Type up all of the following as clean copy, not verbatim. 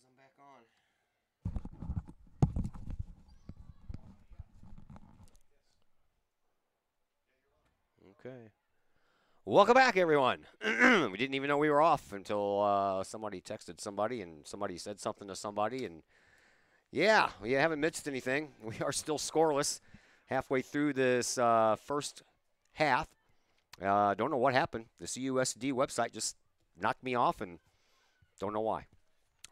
says I'm back on. Okay. Welcome back, everyone. We didn't even know we were off until somebody texted somebody and somebody said something to somebody. And yeah, we haven't missed anything. We are still scoreless halfway through this first half. Don't know what happened. The CUSD website just knocked me off and don't know why.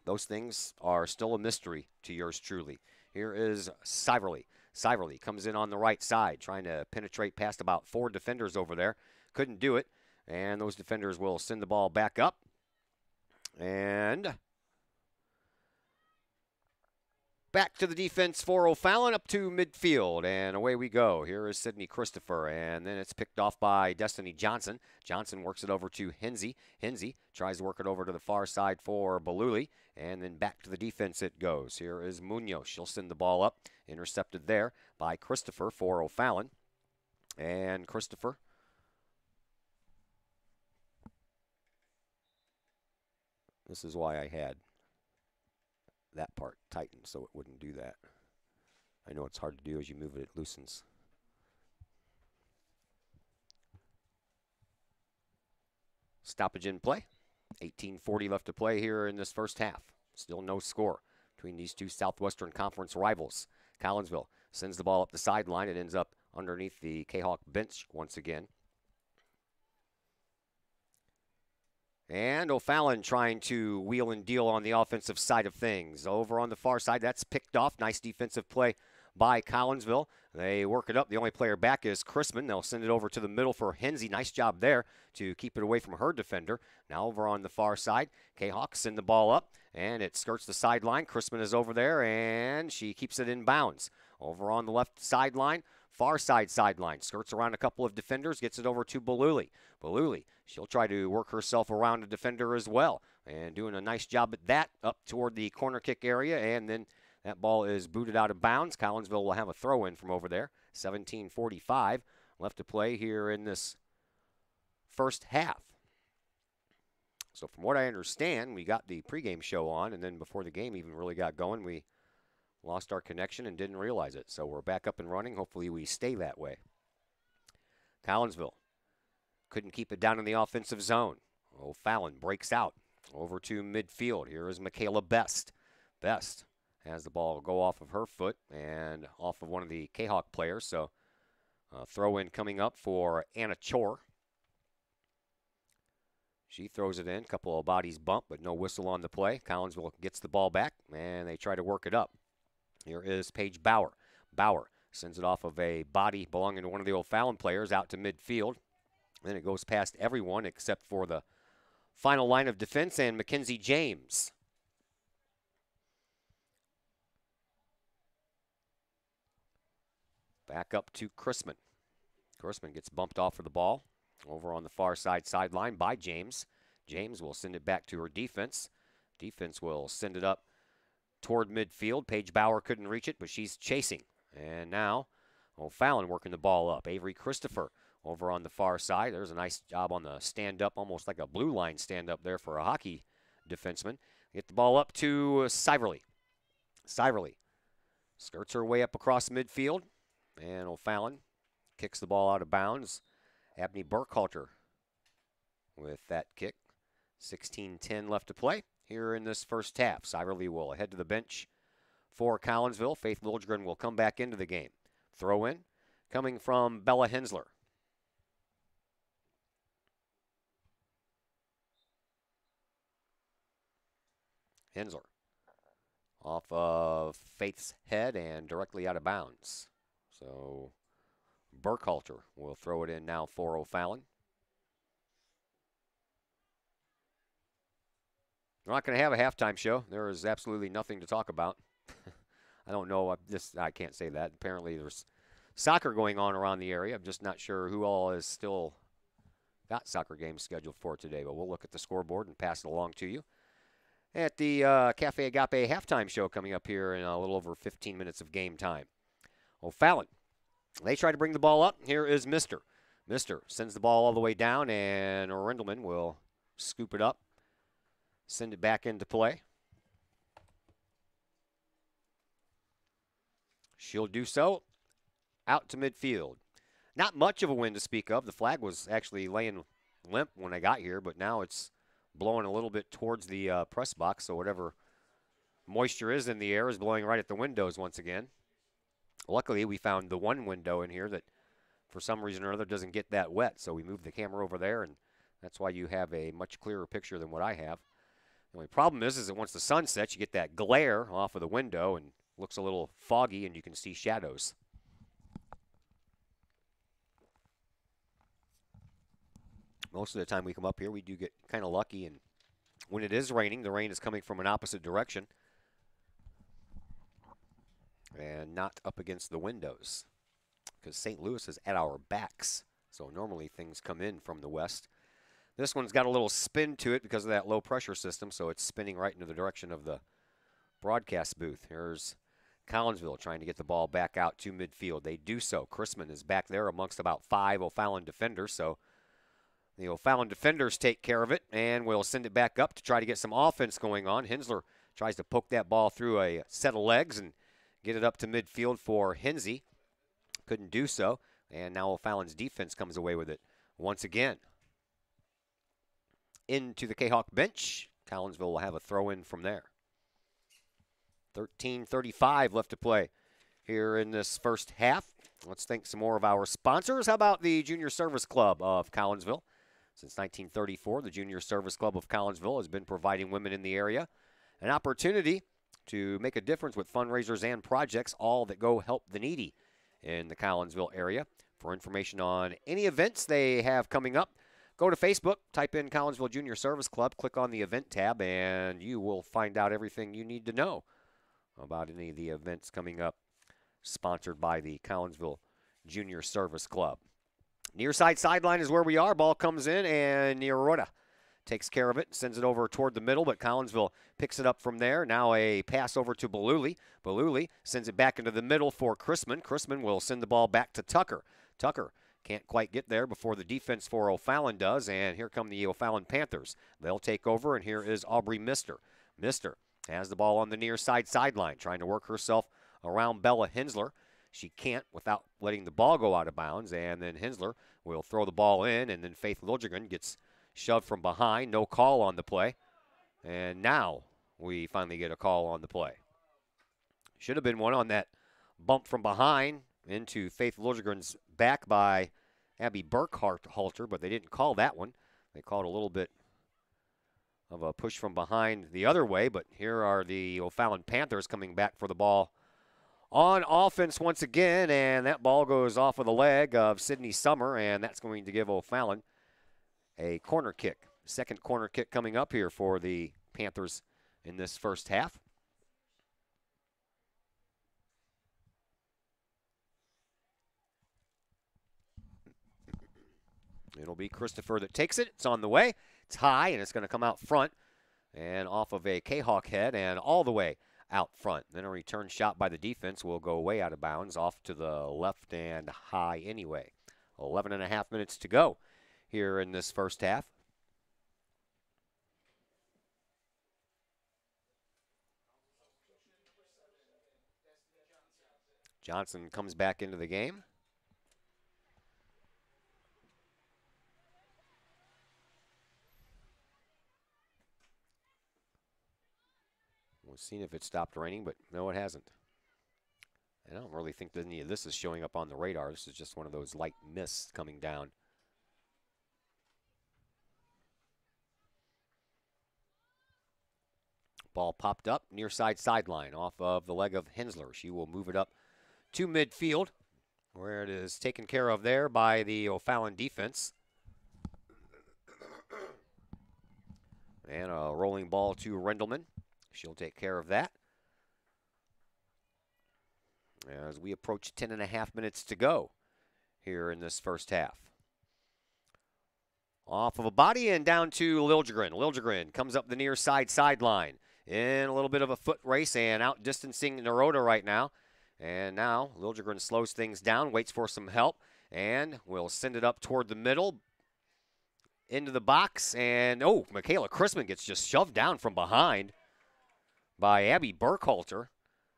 Those things are still a mystery to yours truly. Here is Siverly. Siverly comes in on the right side, trying to penetrate past about 4 defenders over there. Couldn't do it, and those defenders will send the ball back up. And back to the defense for O'Fallon, up to midfield, and away we go. Here is Sydney Christopher, and then it's picked off by Destiny Johnson. Johnson works it over to Hensey. Hensey tries to work it over to the far side for Baluli, and then back to the defense it goes. Here is Munoz. She'll send the ball up, intercepted there by Christopher for O'Fallon. And Christopher, this is why I had that part tightened so it wouldn't do that. I know it's hard to do as you move it, it loosens. Stoppage in play. 18:40 left to play here in this first half. Still no score between these two Southwestern Conference rivals. Collinsville sends the ball up the sideline. It ends up underneath the Kahok bench once again. And O'Fallon trying to wheel and deal on the offensive side of things. Over on the far side, that's picked off. Nice defensive play by Collinsville. They work it up. The only player back is Chrisman. They'll send it over to the middle for Hensey. Nice job there to keep it away from her defender. Now over on the far side, Kahoks send the ball up, and it skirts the sideline. Chrisman is over there, and she keeps it in bounds. Over on the left sideline, far side sideline. Skirts around a couple of defenders, gets it over to Baluli. Baluli, she'll try to work herself around a defender as well. And doing a nice job at that, up toward the corner kick area. And then that ball is booted out of bounds. Collinsville will have a throw-in from over there. 17:45 left to play here in this first half. So from what I understand, we got the pregame show on, and then before the game even really got going, we lost our connection and didn't realize it. So we're back up and running. Hopefully we stay that way. Collinsville couldn't keep it down in the offensive zone. O'Fallon breaks out over to midfield. Here is Michaela Best. Best has the ball go off of her foot and off of one of the Kahok players. So throw in coming up for Anna Chor. She throws it in. A couple of bodies bump, but no whistle on the play. Collinsville gets the ball back, and they try to work it up. Here is Paige Bauer. Bauer sends it off of a body belonging to one of the O'Fallon players out to midfield. Then it goes past everyone except for the final line of defense and Mackenzie James. Back up to Chrisman. Chrisman gets bumped off of the ball over on the far side sideline by James. James will send it back to her defense. Defense will send it up toward midfield. Paige Bauer couldn't reach it, but she's chasing. And now O'Fallon working the ball up. Avery Christopher over on the far side. There's a nice job on the stand-up, almost like a blue line stand-up there for a hockey defenseman. Get the ball up to Siverly. Siverly skirts her way up across midfield. And O'Fallon kicks the ball out of bounds. Abney Burkhalter with that kick. 16:10 left to play here in this first half. Siverly will head to the bench for Collinsville. Faith Liljegren will come back into the game. Throw in coming from Bella Hensler. Hensler off of Faith's head and directly out of bounds. So Burkhalter will throw it in now for O'Fallon. We're not going to have a halftime show. There is absolutely nothing to talk about. I don't know. I can't say that. Apparently there's soccer going on around the area. I'm just not sure who all is still got soccer games scheduled for today, but we'll look at the scoreboard and pass it along to you. At the Cafe Agape halftime show coming up here in a little over 15 minutes of game time. O'Fallon, they try to bring the ball up. Here is Mister. Mister sends the ball all the way down, and Rindelman will scoop it up, send it back into play. She'll do so out to midfield. Not much of a wind to speak of. The flag was actually laying limp when I got here, but now it's blowing a little bit towards the press box, so whatever moisture is in the air is blowing right at the windows once again. Luckily, we found the one window in here that for some reason or other doesn't get that wet, so we moved the camera over there, and that's why you have a much clearer picture than what I have. The only problem is that once the sun sets, you get that glare off of the window and looks a little foggy, and you can see shadows. Most of the time we come up here, we do get kind of lucky, and when it is raining, the rain is coming from an opposite direction and not up against the windows because St. Louis is at our backs, so normally things come in from the west. This one's got a little spin to it because of that low pressure system, so it's spinning right into the direction of the broadcast booth. Here's Collinsville trying to get the ball back out to midfield. They do so. Chrisman is back there amongst about 5 O'Fallon defenders, so the O'Fallon defenders take care of it, and we'll send it back up to try to get some offense going on. Hensler tries to poke that ball through a set of legs and get it up to midfield for Hensey. Couldn't do so, and now O'Fallon's defense comes away with it once again. Into the Kahok bench. Collinsville will have a throw-in from there. 13:35 left to play here in this first half. Let's thank some more of our sponsors. How about the Junior Service Club of Collinsville? Since 1934, the Junior Service Club of Collinsville has been providing women in the area an opportunity to make a difference with fundraisers and projects, all that go help the needy in the Collinsville area. For information on any events they have coming up, go to Facebook, type in Collinsville Junior Service Club, click on the event tab, and you will find out everything you need to know about any of the events coming up sponsored by the Collinsville Junior Service Club. Near side sideline is where we are. Ball comes in, and Nirota takes care of it, sends it over toward the middle, but Collinsville picks it up from there. Now a pass over to Baluli. Baluli sends it back into the middle for Chrisman. Chrisman will send the ball back to Tucker. Tucker can't quite get there before the defense for O'Fallon does, and here come the O'Fallon Panthers. They'll take over, and here is Aubrey Mister. Mister has the ball on the near side sideline, trying to work herself around Bella Hensler. She can't without letting the ball go out of bounds, and then Hensler will throw the ball in, and then Faith Liljegren gets shoved from behind. No call on the play, and now we finally get a call on the play. Should have been one on that bump from behind into Faith Liljegren's back by Abby Burkhalter, but they didn't call that one. They called a little bit of a push from behind the other way, but here are the O'Fallon Panthers coming back for the ball on offense once again, and that ball goes off of the leg of Sydney Summer, and that's going to give O'Fallon a corner kick. Second corner kick coming up here for the Panthers in this first half. It'll be Christopher that takes it. It's on the way. It's high, and it's going to come out front and off of a Kahok head and all the way out front. Then a return shot by the defense will go way out of bounds off to the left and high anyway. 11.5 minutes to go here in this first half. Johnson comes back into the game. We'll see if it stopped raining, but no, it hasn't. And I don't really think that any of this is showing up on the radar. This is just one of those light mists coming down. Ball popped up near side sideline off of the leg of Hensler. She will move it up to midfield, where it is taken care of there by the O'Fallon defense. And a rolling ball to Rendelman. She'll take care of that. As we approach 10.5 minutes to go here in this first half. Off of a body and down to Liljegren. Liljegren comes up the near side sideline in a little bit of a foot race and outdistancing Naroda right now. And now Liljegren slows things down, waits for some help, and will send it up toward the middle into the box. And, oh, Michaela Chrisman gets just shoved down from behind by Abby Burkhalter.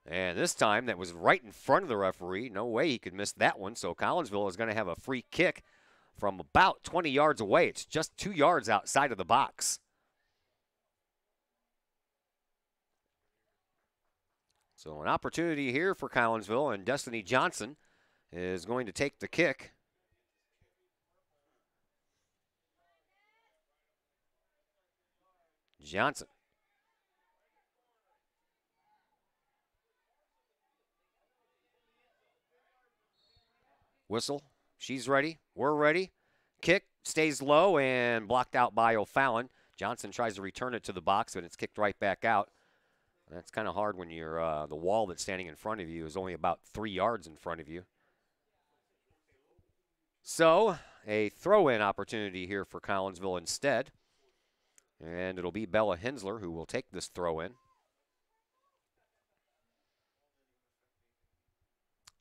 And this time, that was right in front of the referee. No way he could miss that one. So Collinsville is going to have a free kick from about 20 yards away. It's just 2 yards outside of the box. So an opportunity here for Collinsville, and Destiny Johnson is going to take the kick. Johnson. Whistle. She's ready. We're ready. Kick stays low and blocked out by O'Fallon. Johnson tries to return it to the box, but it's kicked right back out. That's kind of hard when you're the wall that's standing in front of you is only about 3 yards in front of you. So a throw-in opportunity here for Collinsville instead. And it'll be Bella Hensler who will take this throw-in.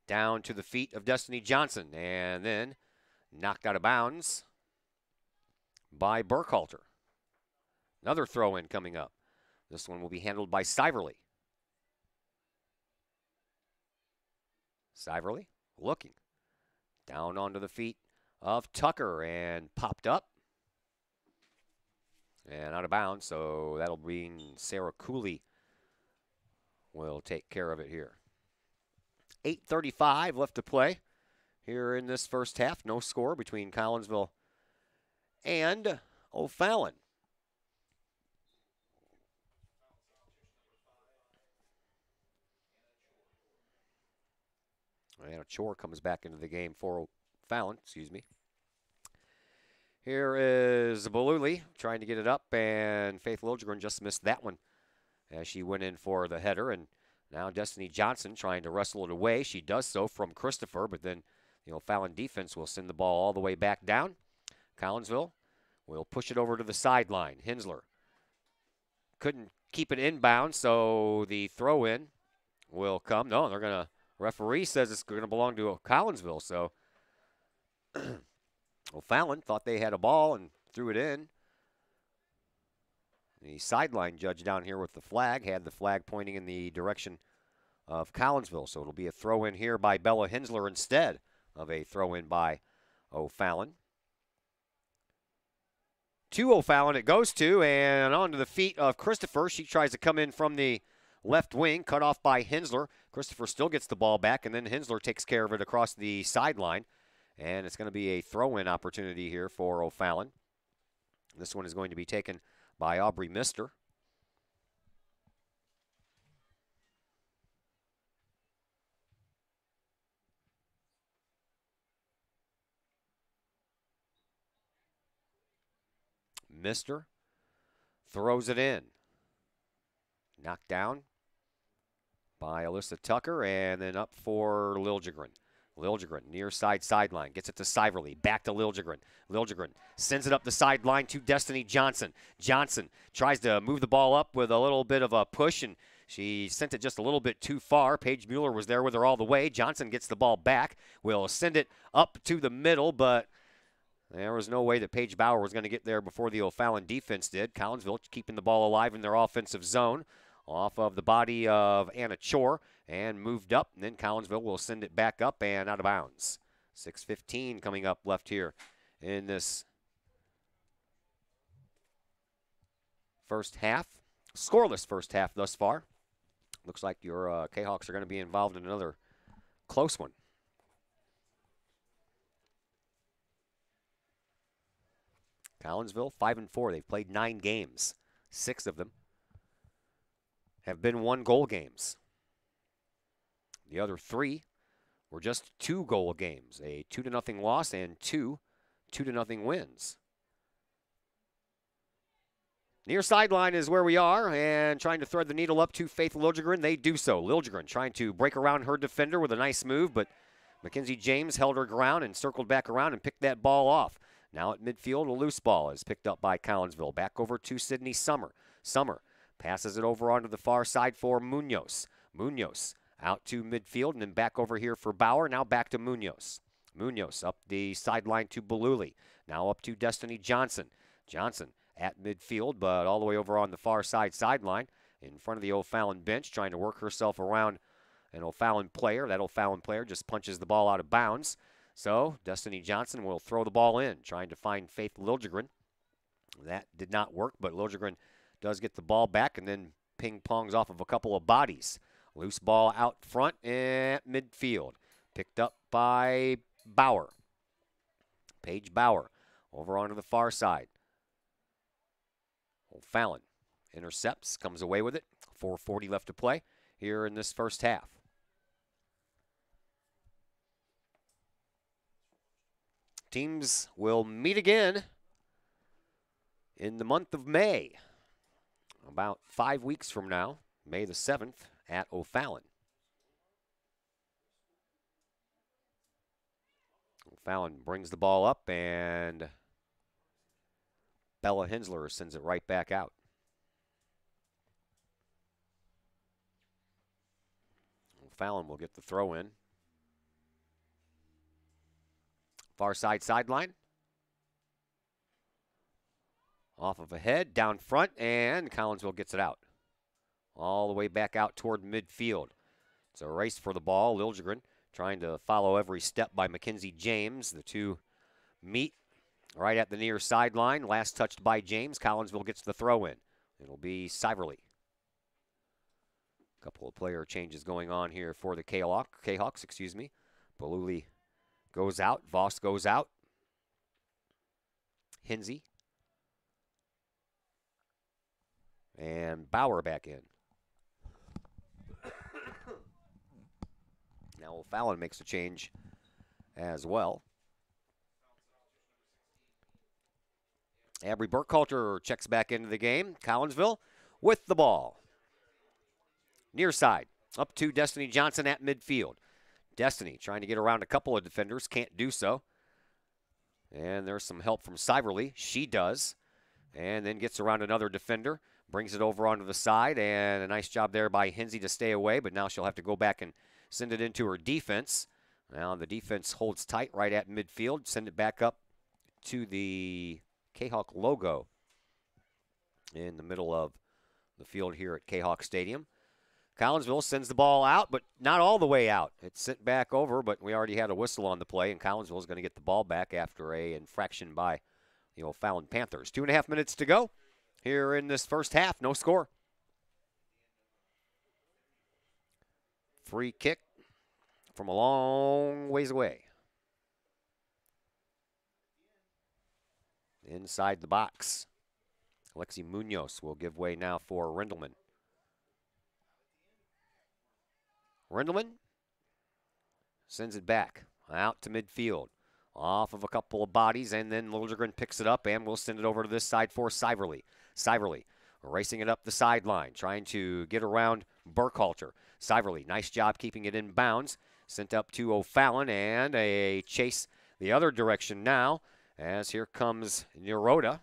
Down to the feet of Destiny Johnson, and then knocked out of bounds by Burkhalter. Another throw-in coming up. This one will be handled by Siverly. Siverly looking. Down onto the feet of Tucker and popped up. And out of bounds, so that'll mean Sarah Cooley will take care of it here. 8:35 left to play here in this first half. No score between Collinsville and O'Fallon. And a Chore comes back into the game for O'Fallon, excuse me. Here is Baluli trying to get it up, and Faith Liljegren just missed that one as she went in for the header. And now Destiny Johnson trying to wrestle it away. She does so from Christopher, but then the O'Fallon defense will send the ball all the way back down. Collinsville will push it over to the sideline. Hensler couldn't keep it inbound, so the throw-in will come. No, they're going to, referee says it's going to belong to Collinsville, so O'Fallon thought they had a ball and threw it in. The sideline judge down here with the flag had the flag pointing in the direction of Collinsville, so it'll be a throw-in here by Bella Hensler instead of a throw-in by O'Fallon. To O'Fallon it goes to, and onto the feet of Christopher. She tries to come in from the left wing, cut off by Hensler. Christopher still gets the ball back, and then Hensler takes care of it across the sideline. And it's going to be a throw-in opportunity here for O'Fallon. This one is going to be taken by Aubrey Mister. Mister throws it in. Knocked down by Alyssa Tucker, and then up for Liljegren. Liljegren, near side sideline, gets it to Siverly, back to Liljegren. Liljegren sends it up the sideline to Destiny Johnson. Johnson tries to move the ball up with a little bit of a push, and she sent it just a little bit too far. Paige Mueller was there with her all the way. Johnson gets the ball back, will send it up to the middle, but there was no way that Paige Bauer was going to get there before the O'Fallon defense did. Collinsville keeping the ball alive in their offensive zone off of the body of Anna Chore and moved up. And then Collinsville will send it back up and out of bounds. 6:15 coming up left here in this first half. Scoreless first half thus far. Looks like your Kahawks are going to be involved in another close one. Collinsville 5-4. They've played 9 games. 6 of them have been 1-goal games. The other 3 were just 2-goal games, a 2-0 loss and 2 2-0 wins. Near sideline is where we are, and trying to thread the needle up to Faith Liljegren. They do so. Liljegren trying to break around her defender with a nice move, but Mackenzie James held her ground and circled back around and picked that ball off. Now at midfield, a loose ball is picked up by Collinsville. Back over to Sydney Summer. Summer passes it over onto the far side for Munoz. Munoz out to midfield and then back over here for Bauer. Now back to Munoz. Munoz up the sideline to Baluli. Now up to Destiny Johnson. Johnson at midfield, but all the way over on the far side sideline in front of the O'Fallon bench, trying to work herself around an O'Fallon player. That O'Fallon player just punches the ball out of bounds. So Destiny Johnson will throw the ball in, trying to find Faith Liljegren. That did not work, but Liljegren does get the ball back and then ping-pongs off of a couple of bodies. Loose ball out front at midfield. Picked up by Bauer. Paige Bauer over onto the far side. O'Fallon intercepts, comes away with it. 4:40 left to play here in this first half. Teams will meet again in the month of May, about 5 weeks from now, May the 7th at O'Fallon. O'Fallon brings the ball up, and Bella Hensler sends it right back out. O'Fallon will get the throw in. Far side sideline. Off of a head, down front, and Collinsville gets it out. All the way back out toward midfield. It's a race for the ball. Liljegren trying to follow every step by Mackenzie James. The two meet right at the near sideline. Last touched by James. Collinsville gets the throw in. It'll be Siverly. A couple of player changes going on here for the Kahawks, excuse me. Baluli goes out. Voss goes out. Hinsey. And Bauer back in. Now O'Fallon makes a change as well. Abby Burkhalter checks back into the game. Collinsville with the ball. Near side. Up to Destiny Johnson at midfield. Destiny trying to get around a couple of defenders. Can't do so. And there's some help from Siverly. She does. And then gets around another defender. Brings it over onto the side. And a nice job there by Hinsey to stay away. But now she'll have to go back and send it into her defense. Now the defense holds tight right at midfield. Send it back up to the Kahok logo in the middle of the field here at Kahok Stadium. Collinsville sends the ball out, but not all the way out. It's sent back over, but we already had a whistle on the play, and Collinsville is going to get the ball back after a infraction by the O'Fallon Panthers. 2.5 minutes to go here in this first half. No score. Free kick from a long ways away. Inside the box. Alexi Munoz will give way now for Rindelman. Rindelman sends it back out to midfield. Off of a couple of bodies, and then Liljegren picks it up and will send it over to this side for Siverly. Siverly racing it up the sideline, trying to get around Burkhalter. Siverly, nice job keeping it in bounds. Sent up to O'Fallon, and a chase the other direction now, as here comes Neroda.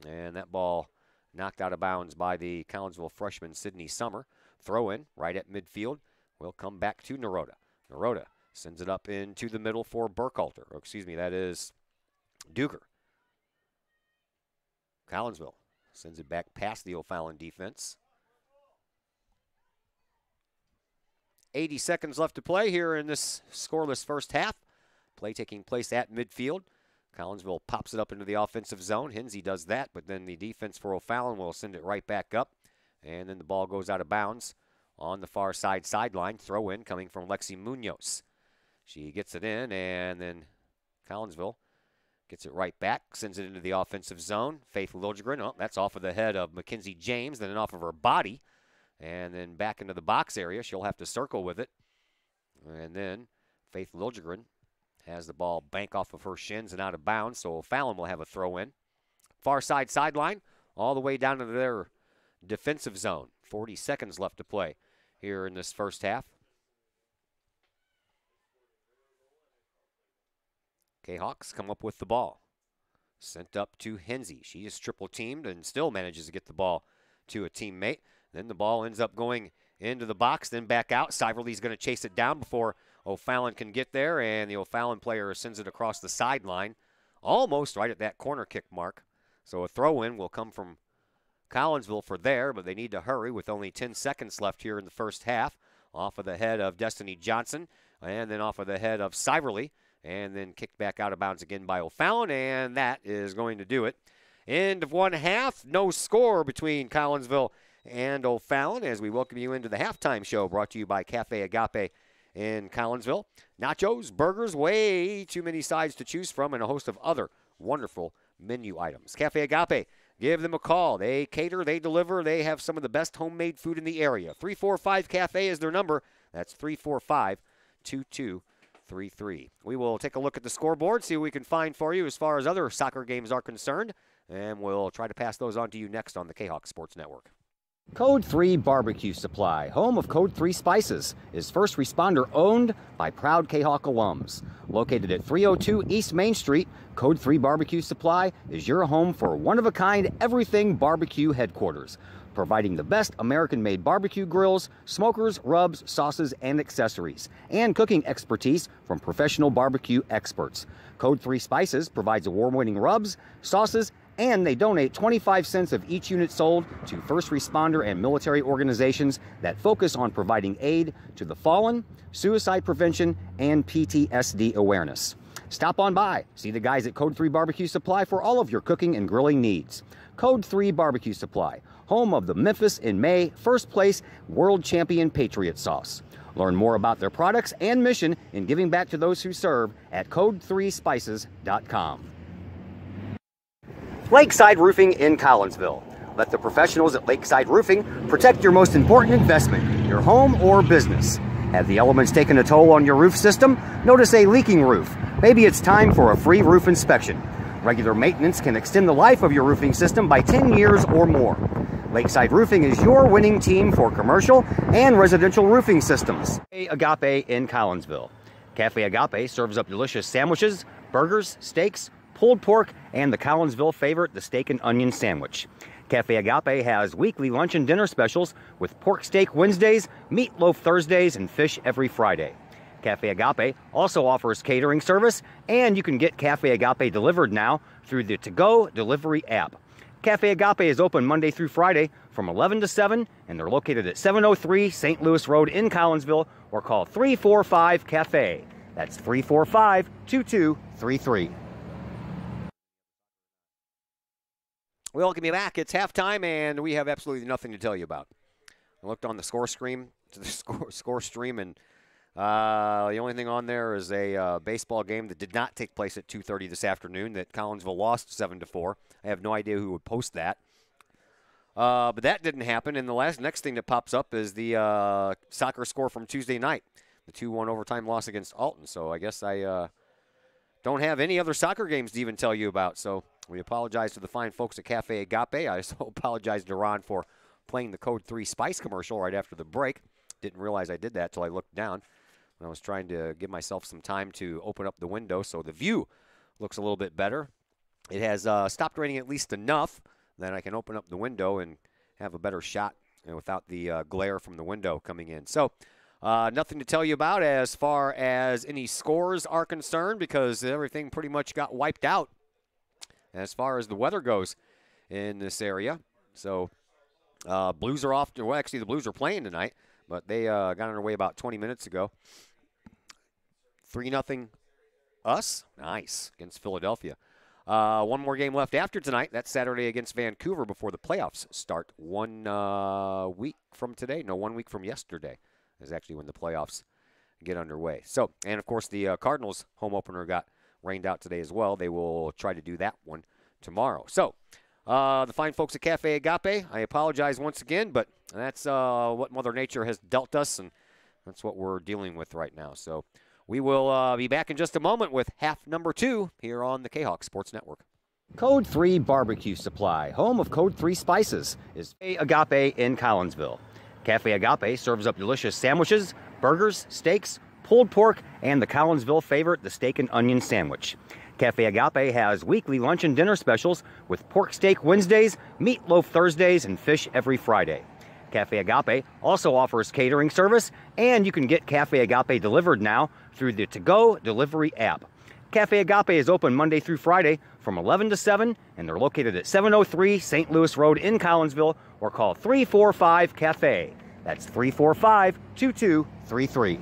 And that ball knocked out of bounds by the Collinsville freshman Sydney Summer. Throw in right at midfield. Will come back to Neroda. Neroda sends it up into the middle for Burkhalter. Oh, excuse me, that is Duger. Collinsville sends it back past the O'Fallon defense. 80 seconds left to play here in this scoreless first half. Play taking place at midfield. Collinsville pops it up into the offensive zone. Hinsey does that, but then the defense for O'Fallon will send it right back up. And then the ball goes out of bounds on the far side sideline. Throw in coming from Lexi Munoz. She gets it in, and then Collinsville gets it right back, sends it into the offensive zone. Faith Liljegren, oh, that's off of the head of Mackenzie James, then off of her body. And then back into the box area. She'll have to circle with it. And then Faith Liljegren has the ball bank off of her shins and out of bounds, so O'Fallon will have a throw in. Far side sideline, all the way down to their defensive zone. 40 seconds left to play here in this first half. Kahawks come up with the ball. Sent up to Hinsey. She is triple teamed and still manages to get the ball to a teammate. Then the ball ends up going into the box, then back out. Siverly's going to chase it down before O'Fallon can get there, and the O'Fallon player sends it across the sideline, almost right at that corner kick mark. So a throw-in will come from Collinsville for there, but they need to hurry with only 10 seconds left here in the first half. off of the head of Destiny Johnson, and then off of the head of Siverly, and then kicked back out of bounds again by O'Fallon, and that is going to do it. End of one half, no score between Collinsville and O'Fallon as we welcome you into the halftime show brought to you by Cafe Agape in Collinsville. Nachos, burgers, way too many sides to choose from, and a host of other wonderful menu items. Cafe Agape, give them a call. They cater, they deliver, they have some of the best homemade food in the area. 345 Cafe is their number. That's 345-2233. We will take a look at the scoreboard, see what we can find for you as far as other soccer games are concerned, and we'll try to pass those on to you next on the Kahok Sports Network. Code 3 Barbecue Supply, home of Code 3 Spices, is first responder owned by proud Kahok alums. Located at 302 East Main Street, Code 3 Barbecue Supply is your home for one-of-a-kind everything barbecue headquarters, providing the best American-made barbecue grills, smokers, rubs, sauces, and accessories, and cooking expertise from professional barbecue experts. Code 3 Spices provides award-winning rubs, sauces, and they donate 25 cents of each unit sold to first responder and military organizations that focus on providing aid to the fallen, suicide prevention, and PTSD awareness. Stop on by, see the guys at Code 3 Barbecue Supply for all of your cooking and grilling needs. Code 3 Barbecue Supply, home of the Memphis in May first place world champion Patriot sauce. Learn more about their products and mission in giving back to those who serve at code3spices.com. Lakeside Roofing in Collinsville. Let the professionals at Lakeside Roofing protect your most important investment, your home or business. Have the elements taken a toll on your roof system? Notice a leaking roof? Maybe it's time for a free roof inspection. Regular maintenance can extend the life of your roofing system by 10 years or more. Lakeside Roofing is your winning team for commercial and residential roofing systems. Cafe Agape in Collinsville. Cafe Agape serves up delicious sandwiches, burgers, steaks, pulled pork, and the Collinsville favorite, the steak and onion sandwich. Cafe Agape has weekly lunch and dinner specials with pork steak Wednesdays, meatloaf Thursdays, and fish every Friday. Cafe Agape also offers catering service, and you can get Cafe Agape delivered now through the to-go delivery app. Cafe Agape is open Monday through Friday from 11 to 7, and they're located at 703 St. Louis Road in Collinsville, or call 345-CAFE. That's 345-2233. We welcome you back. It's halftime, and we have absolutely nothing to tell you about. I looked on the score stream, and the only thing on there is a baseball game that did not take place at 2:30 this afternoon that Collinsville lost 7-4. I have no idea who would post that. But that didn't happen, and the next thing that pops up is the soccer score from Tuesday night, the 2-1 overtime loss against Alton. So I guess I don't have any other soccer games to even tell you about, so we apologize to the fine folks at Cafe Agape. I also apologize to Ron for playing the Code 3 Spice commercial right after the break. Didn't realize I did that until I looked down when I was trying to give myself some time to open up the window so the view looks a little bit better. It has stopped raining at least enough that I can open up the window and have a better shot without the glare from the window coming in. So nothing to tell you about as far as any scores are concerned because everything pretty much got wiped out as far as the weather goes in this area. So Blues are off. Well, actually, the Blues are playing tonight, but they got underway about 20 minutes ago. 3-0 us. Nice. Against Philadelphia. One more game left after tonight. That's Saturday against Vancouver before the playoffs start 1 week from today. No, 1 week from yesterday is actually when the playoffs get underway. So, and of course, the Cardinals home opener got rained out today as well. They will try to do that one tomorrow. So, the fine folks at Cafe Agape, I apologize once again, but that's what Mother Nature has dealt us, and that's what we're dealing with right now. So, we will be back in just a moment with half number 2 here on the Kahok Sports Network. Code 3 Barbecue Supply, home of Code 3 Spices, is Cafe Agape in Collinsville. Cafe Agape serves up delicious sandwiches, burgers, steaks, pulled pork, and the Collinsville favorite, the steak and onion sandwich. Cafe Agape has weekly lunch and dinner specials with pork steak Wednesdays, meatloaf Thursdays, and fish every Friday. Cafe Agape also offers catering service, and you can get Cafe Agape delivered now through the to-go delivery app. Cafe Agape is open Monday through Friday from 11 to 7, and they're located at 703 St. Louis Road in Collinsville, or call 345-CAFE. That's 345 2233.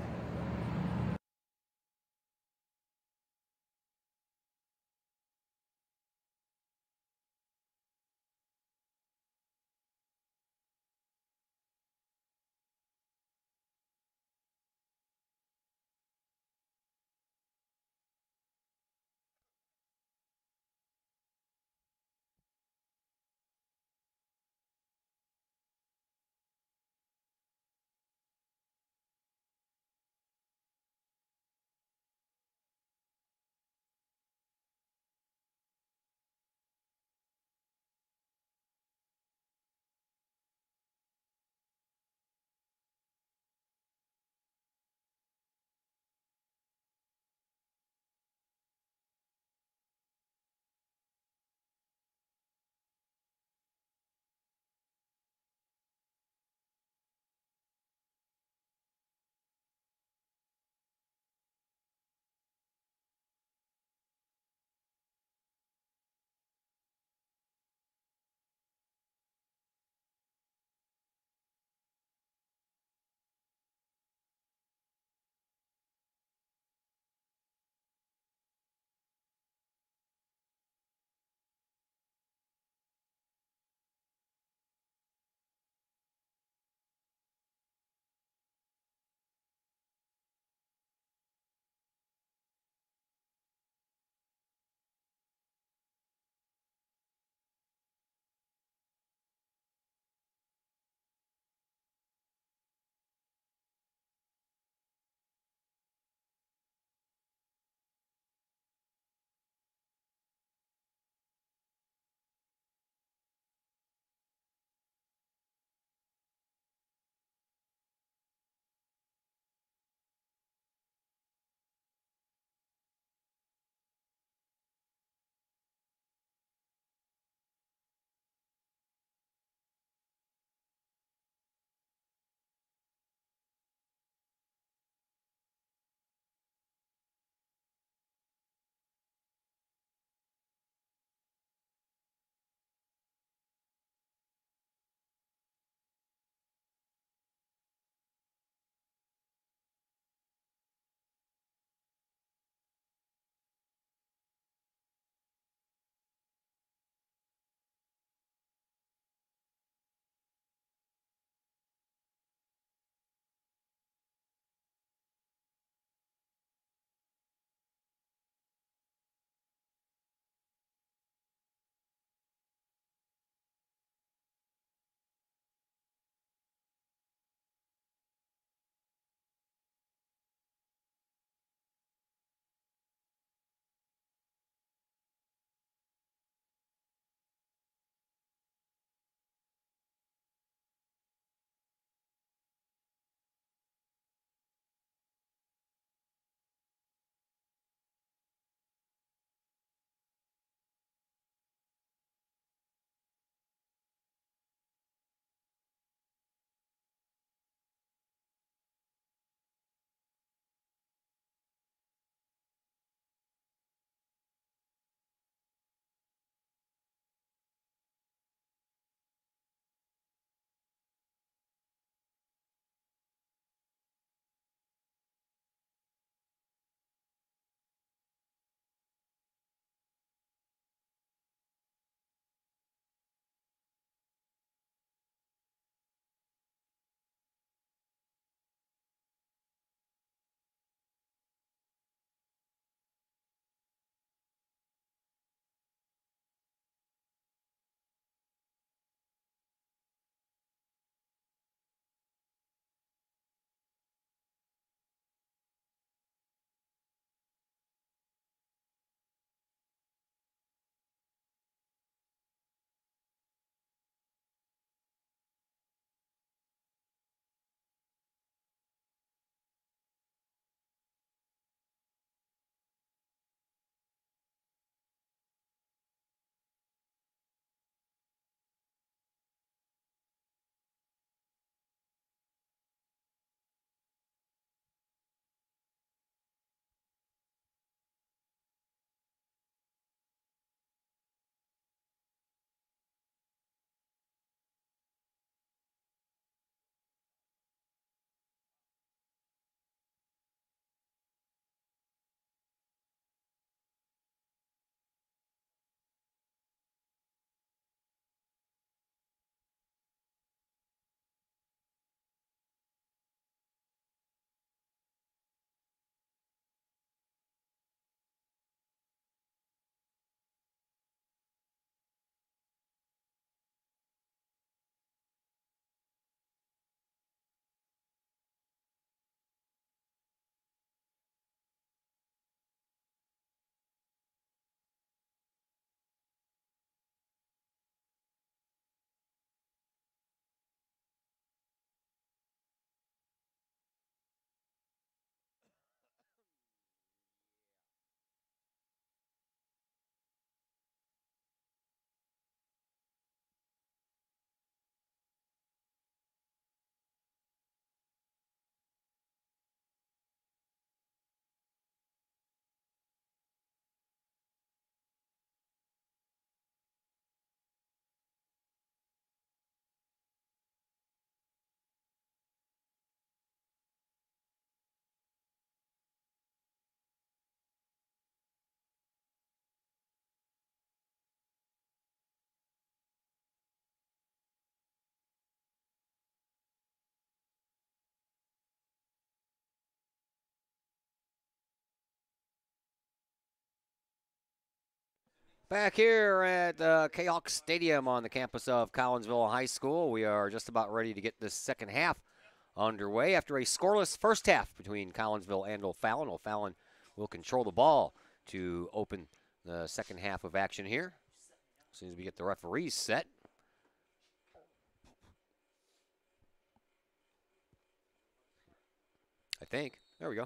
Back here at Kahok Stadium on the campus of Collinsville High School, we are just about ready to get this second half underway after a scoreless first half between Collinsville and O'Fallon. O'Fallon will control the ball to open the second half of action here. As soon as we get the referees set. I think. There we go.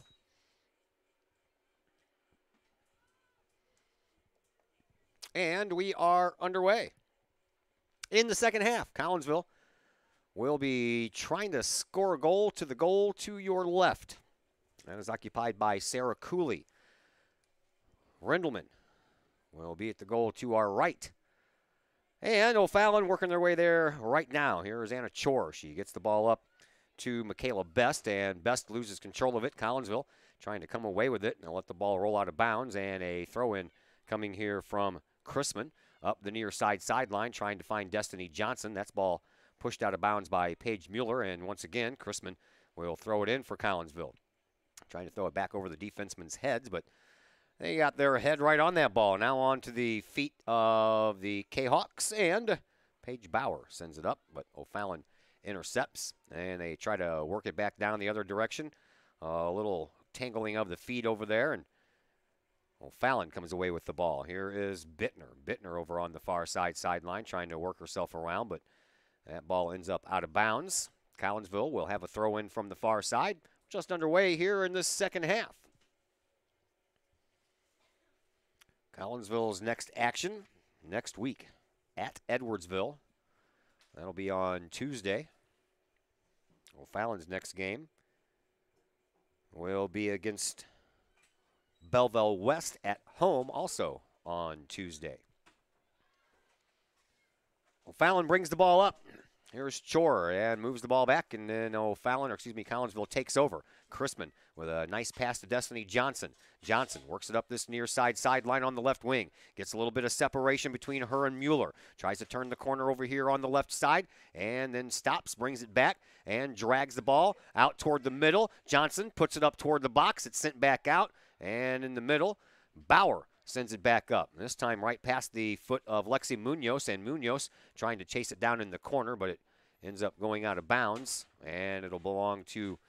And we are underway. In the second half, Collinsville will be trying to score a goal to your left. That is occupied by Sarah Cooley. Rindleman will be at the goal to our right. And O'Fallon working their way there right now. Here is Anna Chor. She gets the ball up to Michaela Best, and Best loses control of it. Collinsville trying to come away with it and let the ball roll out of bounds, and a throw-in coming here from Chrisman up the near side sideline, trying to find Destiny Johnson. That's ball pushed out of bounds by Paige Mueller, and once again, Chrisman will throw it in for Collinsville. Trying to throw it back over the defensemen's heads, but they got their head right on that ball. Now on to the feet of the Kahawks, and Paige Bauer sends it up, but O'Fallon intercepts, and they try to work it back down the other direction. A little tangling of the feet over there, and O'Fallon comes away with the ball. Here is Bittner. Bittner over on the far side sideline trying to work herself around, but that ball ends up out of bounds. Collinsville will have a throw-in from the far side. Just underway here in this second half. Collinsville's next action next week at Edwardsville. That'll be on Tuesday. O'Fallon's next game will be against Belleville West at home, also on Tuesday. O'Fallon brings the ball up. Here's Chor and moves the ball back, and then Collinsville takes over. Chrisman with a nice pass to Destiny Johnson. Johnson works it up this near side sideline on the left wing. Gets a little bit of separation between her and Mueller. Tries to turn the corner over here on the left side, and then stops, brings it back, and drags the ball out toward the middle. Johnson puts it up toward the box. It's sent back out, and in the middle, Bauer sends it back up. This time right past the foot of Lexi Munoz, and Munoz trying to chase it down in the corner, but it ends up going out of bounds, and it'll belong to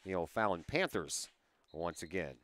the O'Fallon Panthers once again.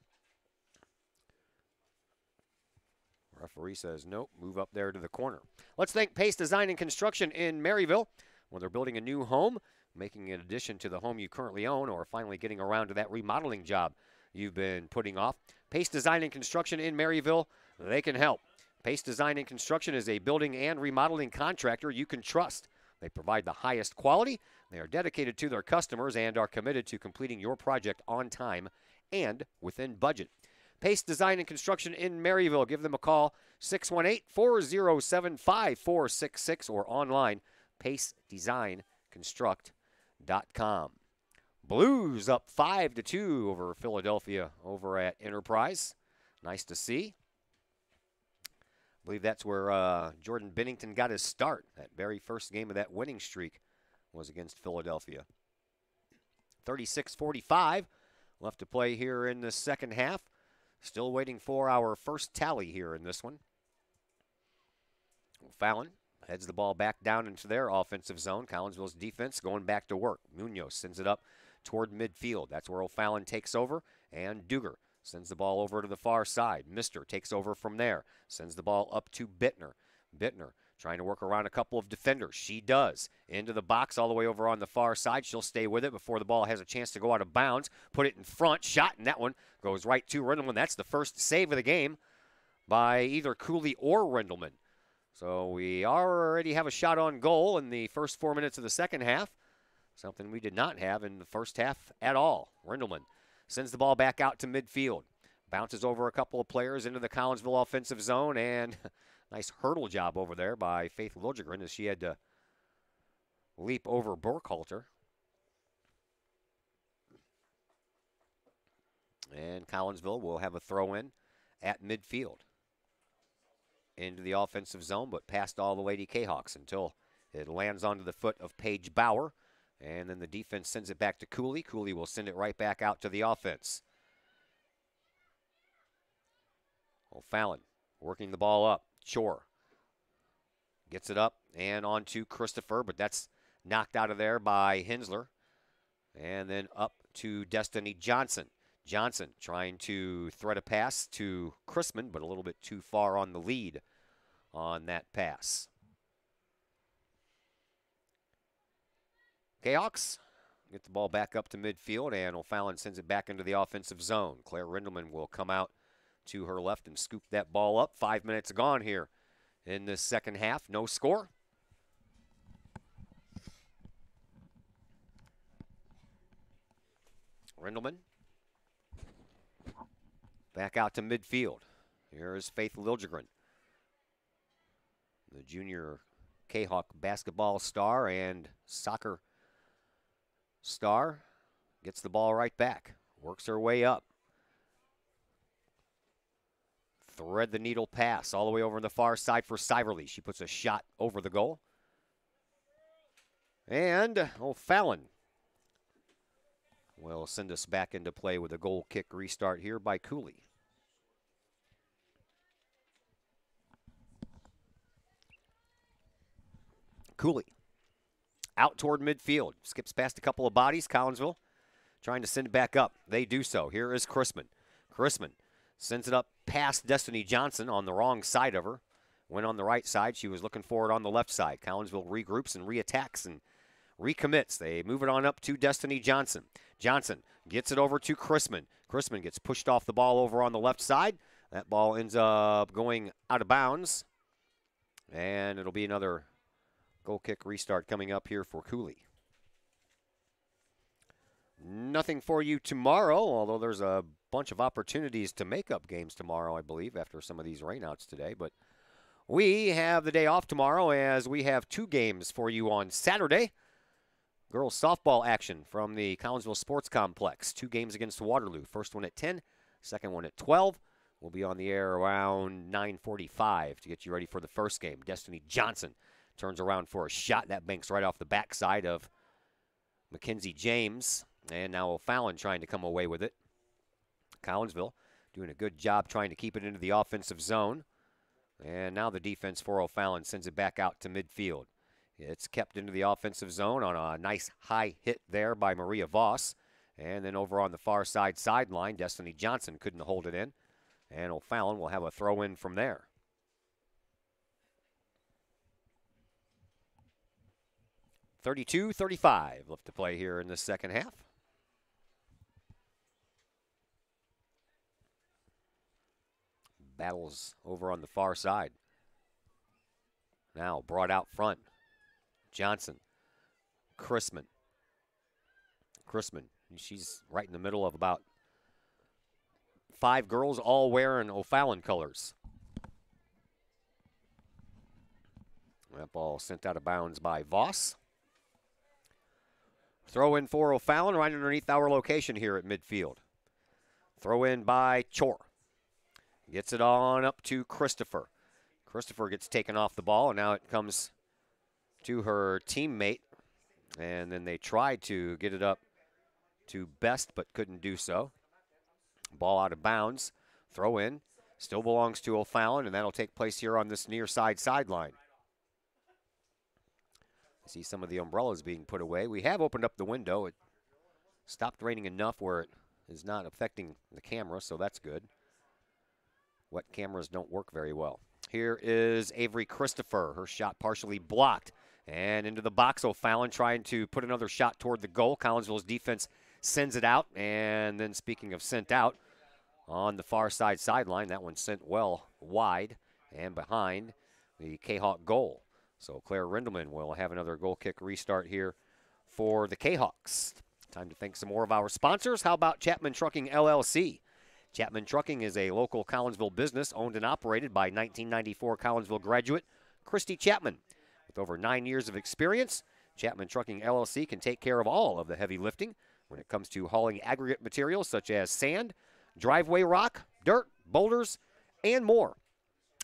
Referee says nope, move up there to the corner. Let's thank Pace Design and Construction in Maryville, where they're building a new home, making an addition to the home you currently own, or finally getting around to that remodeling job you've been putting off. Pace Design and Construction in Maryville, they can help. Pace Design and Construction is a building and remodeling contractor you can trust. They provide the highest quality. They are dedicated to their customers and are committed to completing your project on time and within budget. Pace Design and Construction in Maryville. Give them a call, 618-407-5466, or online, pacedesignconstruct.com. Blues up 5-2 over Philadelphia over at Enterprise. Nice to see. I believe that's where Jordan Bennington got his start. That very first game of that winning streak was against Philadelphia. 36-45 left to play here in the second half. Still waiting for our first tally here in this one. O'Fallon heads the ball back down into their offensive zone. Collinsville's defense going back to work. Munoz sends it up toward midfield. That's where O'Fallon takes over, and Duger sends the ball over to the far side. Mister takes over from there. Sends the ball up to Bittner. Bittner trying to work around a couple of defenders. She does. Into the box all the way over on the far side. She'll stay with it before the ball has a chance to go out of bounds. Put it in front. Shot, and that one goes right to Rindleman. That's the first save of the game by either Cooley or Rindleman. So we already have a shot on goal in the first 4 minutes of the second half. Something we did not have in the first half at all. Rindleman sends the ball back out to midfield. Bounces over a couple of players into the Collinsville offensive zone, and nice hurdle job over there by Faith Liljegren as she had to leap over Burkhalter. And Collinsville will have a throw-in at midfield into the offensive zone, but passed all the Lady Kahawks until it lands onto the foot of Paige Bauer. And then the defense sends it back to Cooley. Cooley will send it right back out to the offense. O'Fallon working the ball up Chore gets it up and on to Christopher, but that's knocked out of there by Hensler. And then up to Destiny Johnson. Johnson trying to thread a pass to Chrisman, but a little bit too far on the lead on that pass. Kahawks get the ball back up to midfield, and O'Fallon sends it back into the offensive zone. Claire Rindelman will come out to her left and scoop that ball up. 5 minutes gone here in this second half. No score. Rindelman back out to midfield. Here's Faith Liljegren, the junior Kahok basketball star and soccer star. Gets the ball right back. Works her way up. Thread the needle pass all the way over on the far side for Siverly. She puts a shot over the goal. And O'Fallon will send us back into play with a goal kick restart here by Cooley. Cooley out toward midfield. Skips past a couple of bodies. Collinsville trying to send it back up. They do so. Here is Chrisman. Chrisman sends it up past Destiny Johnson on the wrong side of her. Went on the right side. She was looking for it on the left side. Collinsville regroups and reattacks and recommits. They move it on up to Destiny Johnson. Johnson gets it over to Chrisman. Chrisman gets pushed off the ball over on the left side. That ball ends up going out of bounds. And it'll be another goal kick restart coming up here for Cooley. Nothing for you tomorrow, although there's a bunch of opportunities to make up games tomorrow, I believe, after some of these rainouts today. But we have the day off tomorrow as we have 2 games for you on Saturday. Girls softball action from the Collinsville Sports Complex. 2 games against Waterloo. First one at 10, second one at 12. We'll be on the air around 9:45 to get you ready for the first game. Destiny Johnson turns around for a shot. That banks right off the backside of Mackenzie James. And now O'Fallon trying to come away with it. Collinsville doing a good job trying to keep it into the offensive zone. And now the defense for O'Fallon sends it back out to midfield. It's kept into the offensive zone on a nice high hit there by Maria Voss. And then over on the far side sideline, Destiny Johnson couldn't hold it in. And O'Fallon will have a throw in from there. 32-35 left to play here in the second half. Battles over on the far side. Now brought out front. Johnson. Chrisman. She's right in the middle of about 5 girls all wearing O'Fallon colors. That ball sent out of bounds by Voss. Throw in for O'Fallon right underneath our location here at midfield. Throw in by Chore. Gets it on up to Christopher. Christopher gets taken off the ball, and now it comes to her teammate. And then they tried to get it up to Best, but couldn't do so. Ball out of bounds. Throw in. Still belongs to O'Fallon, and that'll take place here on this near side sideline. I see some of the umbrellas being put away. We have opened up the window. It stopped raining enough where it is not affecting the camera, so that's good. Wet cameras don't work very well. Here is Avery Christopher. Her shot partially blocked. And into the box, O'Fallon trying to put another shot toward the goal. Collinsville's defense sends it out. And then speaking of sent out, on the far side sideline, that one sent well wide and behind the Kahok goal. So Claire Rindelman will have another goal kick restart here for the Kahawks. Time to thank some more of our sponsors. How about Chapman Trucking LLC? Chapman Trucking is a local Collinsville business owned and operated by 1994 Collinsville graduate Christy Chapman. With over 9 years of experience, Chapman Trucking LLC can take care of all of the heavy lifting when it comes to hauling aggregate materials such as sand, driveway rock, dirt, boulders, and more.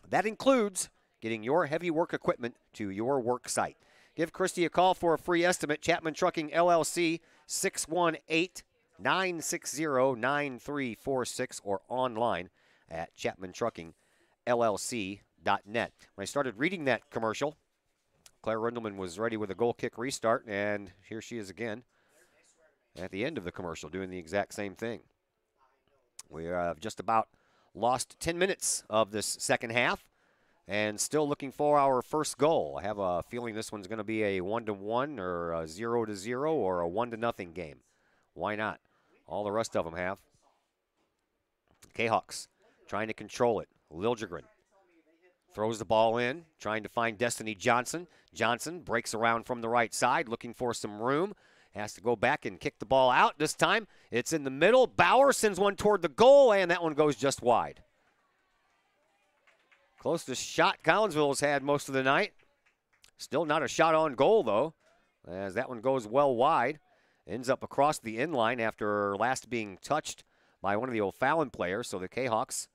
That includes getting your heavy work equipment to your work site. Give Christy a call for a free estimate. Chapman Trucking LLC, 618-960-9346 or online at chapmantruckingllc.com. When I started reading that commercial, Claire Rindelman was ready with a goal kick restart, and here she is again at the end of the commercial doing the exact same thing. We have just about lost 10 minutes of this second half and still looking for our first goal. I have a feeling this one's going to be a 1-1 or a 0-0 or a 1-0 game. Why not? All the rest of them have. Kahawks trying to control it. Liljegren throws the ball in, trying to find Destiny Johnson. Johnson breaks around from the right side, looking for some room. Has to go back and kick the ball out. This time it's in the middle. Bauer sends one toward the goal, and that one goes just wide. Closest shot Collinsville has had most of the night. Still not a shot on goal, though, as that one goes well wide. Ends up across the end line after last being touched by one of the O'Fallon players. So the Kahawks,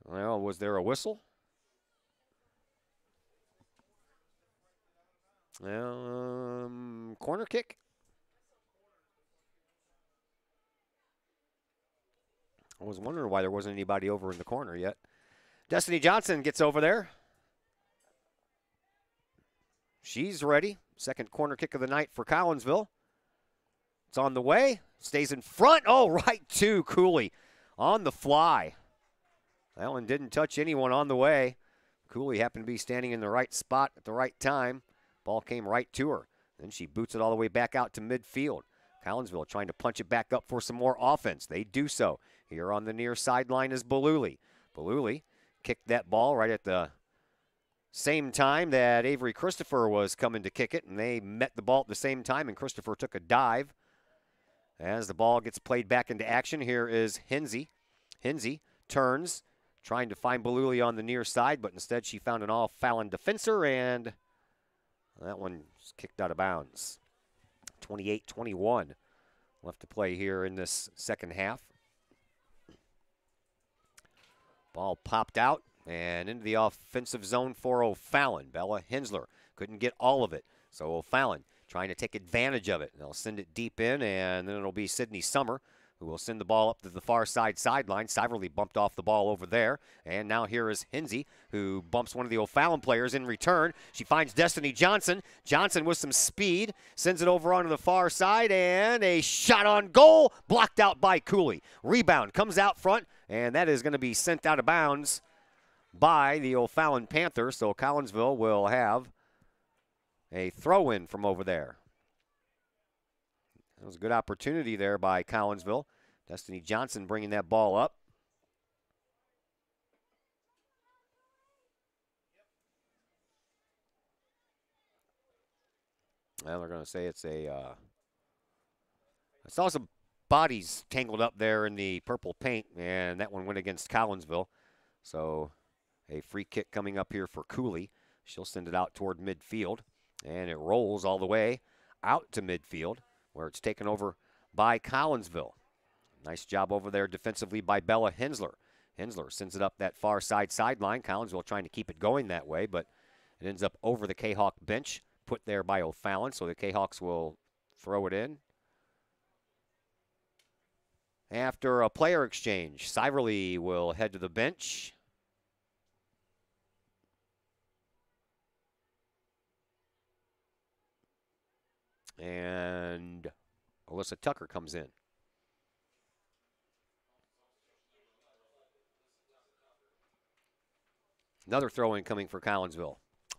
well, was there a whistle? Corner kick? I was wondering why there wasn't anybody over in the corner yet. Destiny Johnson gets over there. She's ready. Second corner kick of the night for Collinsville. It's on the way. Stays in front. Oh, right to Cooley on the fly. That one didn't touch anyone on the way. Cooley happened to be standing in the right spot at the right time. Ball came right to her. Then she boots it all the way back out to midfield. Collinsville trying to punch it back up for some more offense. They do so. Here on the near sideline is Baluli. Baluli kicked that ball right at the same time that Avery Christopher was coming to kick it, and they met the ball at the same time, and Christopher took a dive. As the ball gets played back into action, here is Hinsey. Hinsey turns, trying to find Baluli on the near side, but instead she found an O'Fallon defender, and that one was kicked out of bounds. 28-21 left to play here in this second half. Ball popped out and into the offensive zone for O'Fallon. Bella Hensler couldn't get all of it, so O'Fallon trying to take advantage of it. They'll send it deep in, and then it'll be Sydney Summer who will send the ball up to the far sideline. Siverly bumped off the ball over there, and now here is Hinsey, who bumps one of the O'Fallon players in return. She finds Destiny Johnson. Johnson with some speed, sends it over onto the far side, and a shot on goal, blocked out by Cooley. Rebound comes out front, and that is going to be sent out of bounds by the O'Fallon Panthers, so Collinsville will have a throw-in from over there. That was a good opportunity there by Collinsville. Destiny Johnson bringing that ball up. Well, they're going to say it's a... I saw some bodies tangled up there in the purple paint, and that one went against Collinsville. So a free kick coming up here for Cooley. She'll send it out toward midfield, and it rolls all the way out to midfield, where it's taken over by Collinsville. Nice job over there defensively by Bella Hensler. Hensler sends it up that far sideline. Collinsville trying to keep it going that way, but it ends up over the Kahawk bench, put there by O'Fallon, so the Kahawks will throw it in. After a player exchange, Siverly will head to the bench. And Alyssa Tucker comes in. Another throw-in coming for Collinsville.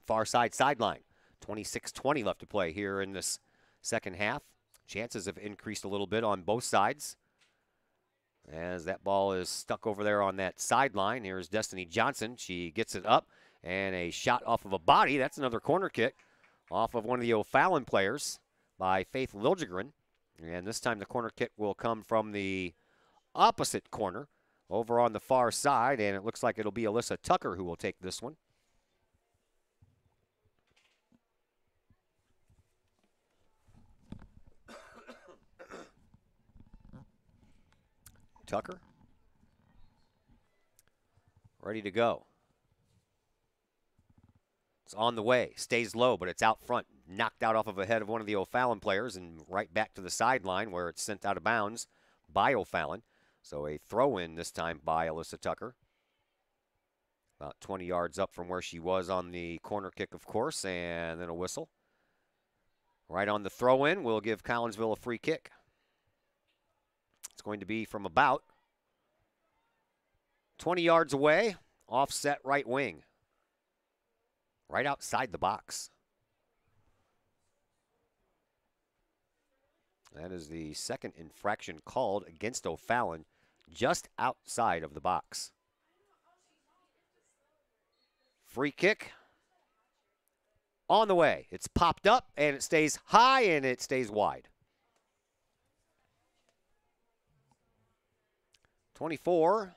Far sideline. 26-20 left to play here in this second half. Chances have increased a little bit on both sides. As that ball is stuck over there on that sideline, here's Destiny Johnson. She gets it up, and a shot off of a body. That's another corner kick off of one of the O'Fallon players by Faith Liljegren. And this time the corner kick will come from the opposite corner over on the far side, and it looks like it'll be Alyssa Tucker who will take this one. Tucker, ready to go. It's on the way, stays low, but it's out front. Knocked out off of the head of one of the O'Fallon players and right back to the sideline where it's sent out of bounds by O'Fallon. So a throw-in this time by Alyssa Tucker. About 20 yards up from where she was on the corner kick, of course, and then a whistle. Right on the throw-in, we'll give Collinsville a free kick. It's going to be from about 20 yards away, offset right wing. Right outside the box. That is the second infraction called against O'Fallon, just outside of the box. Free kick on the way. It's popped up, and it stays high, and it stays wide. 24-40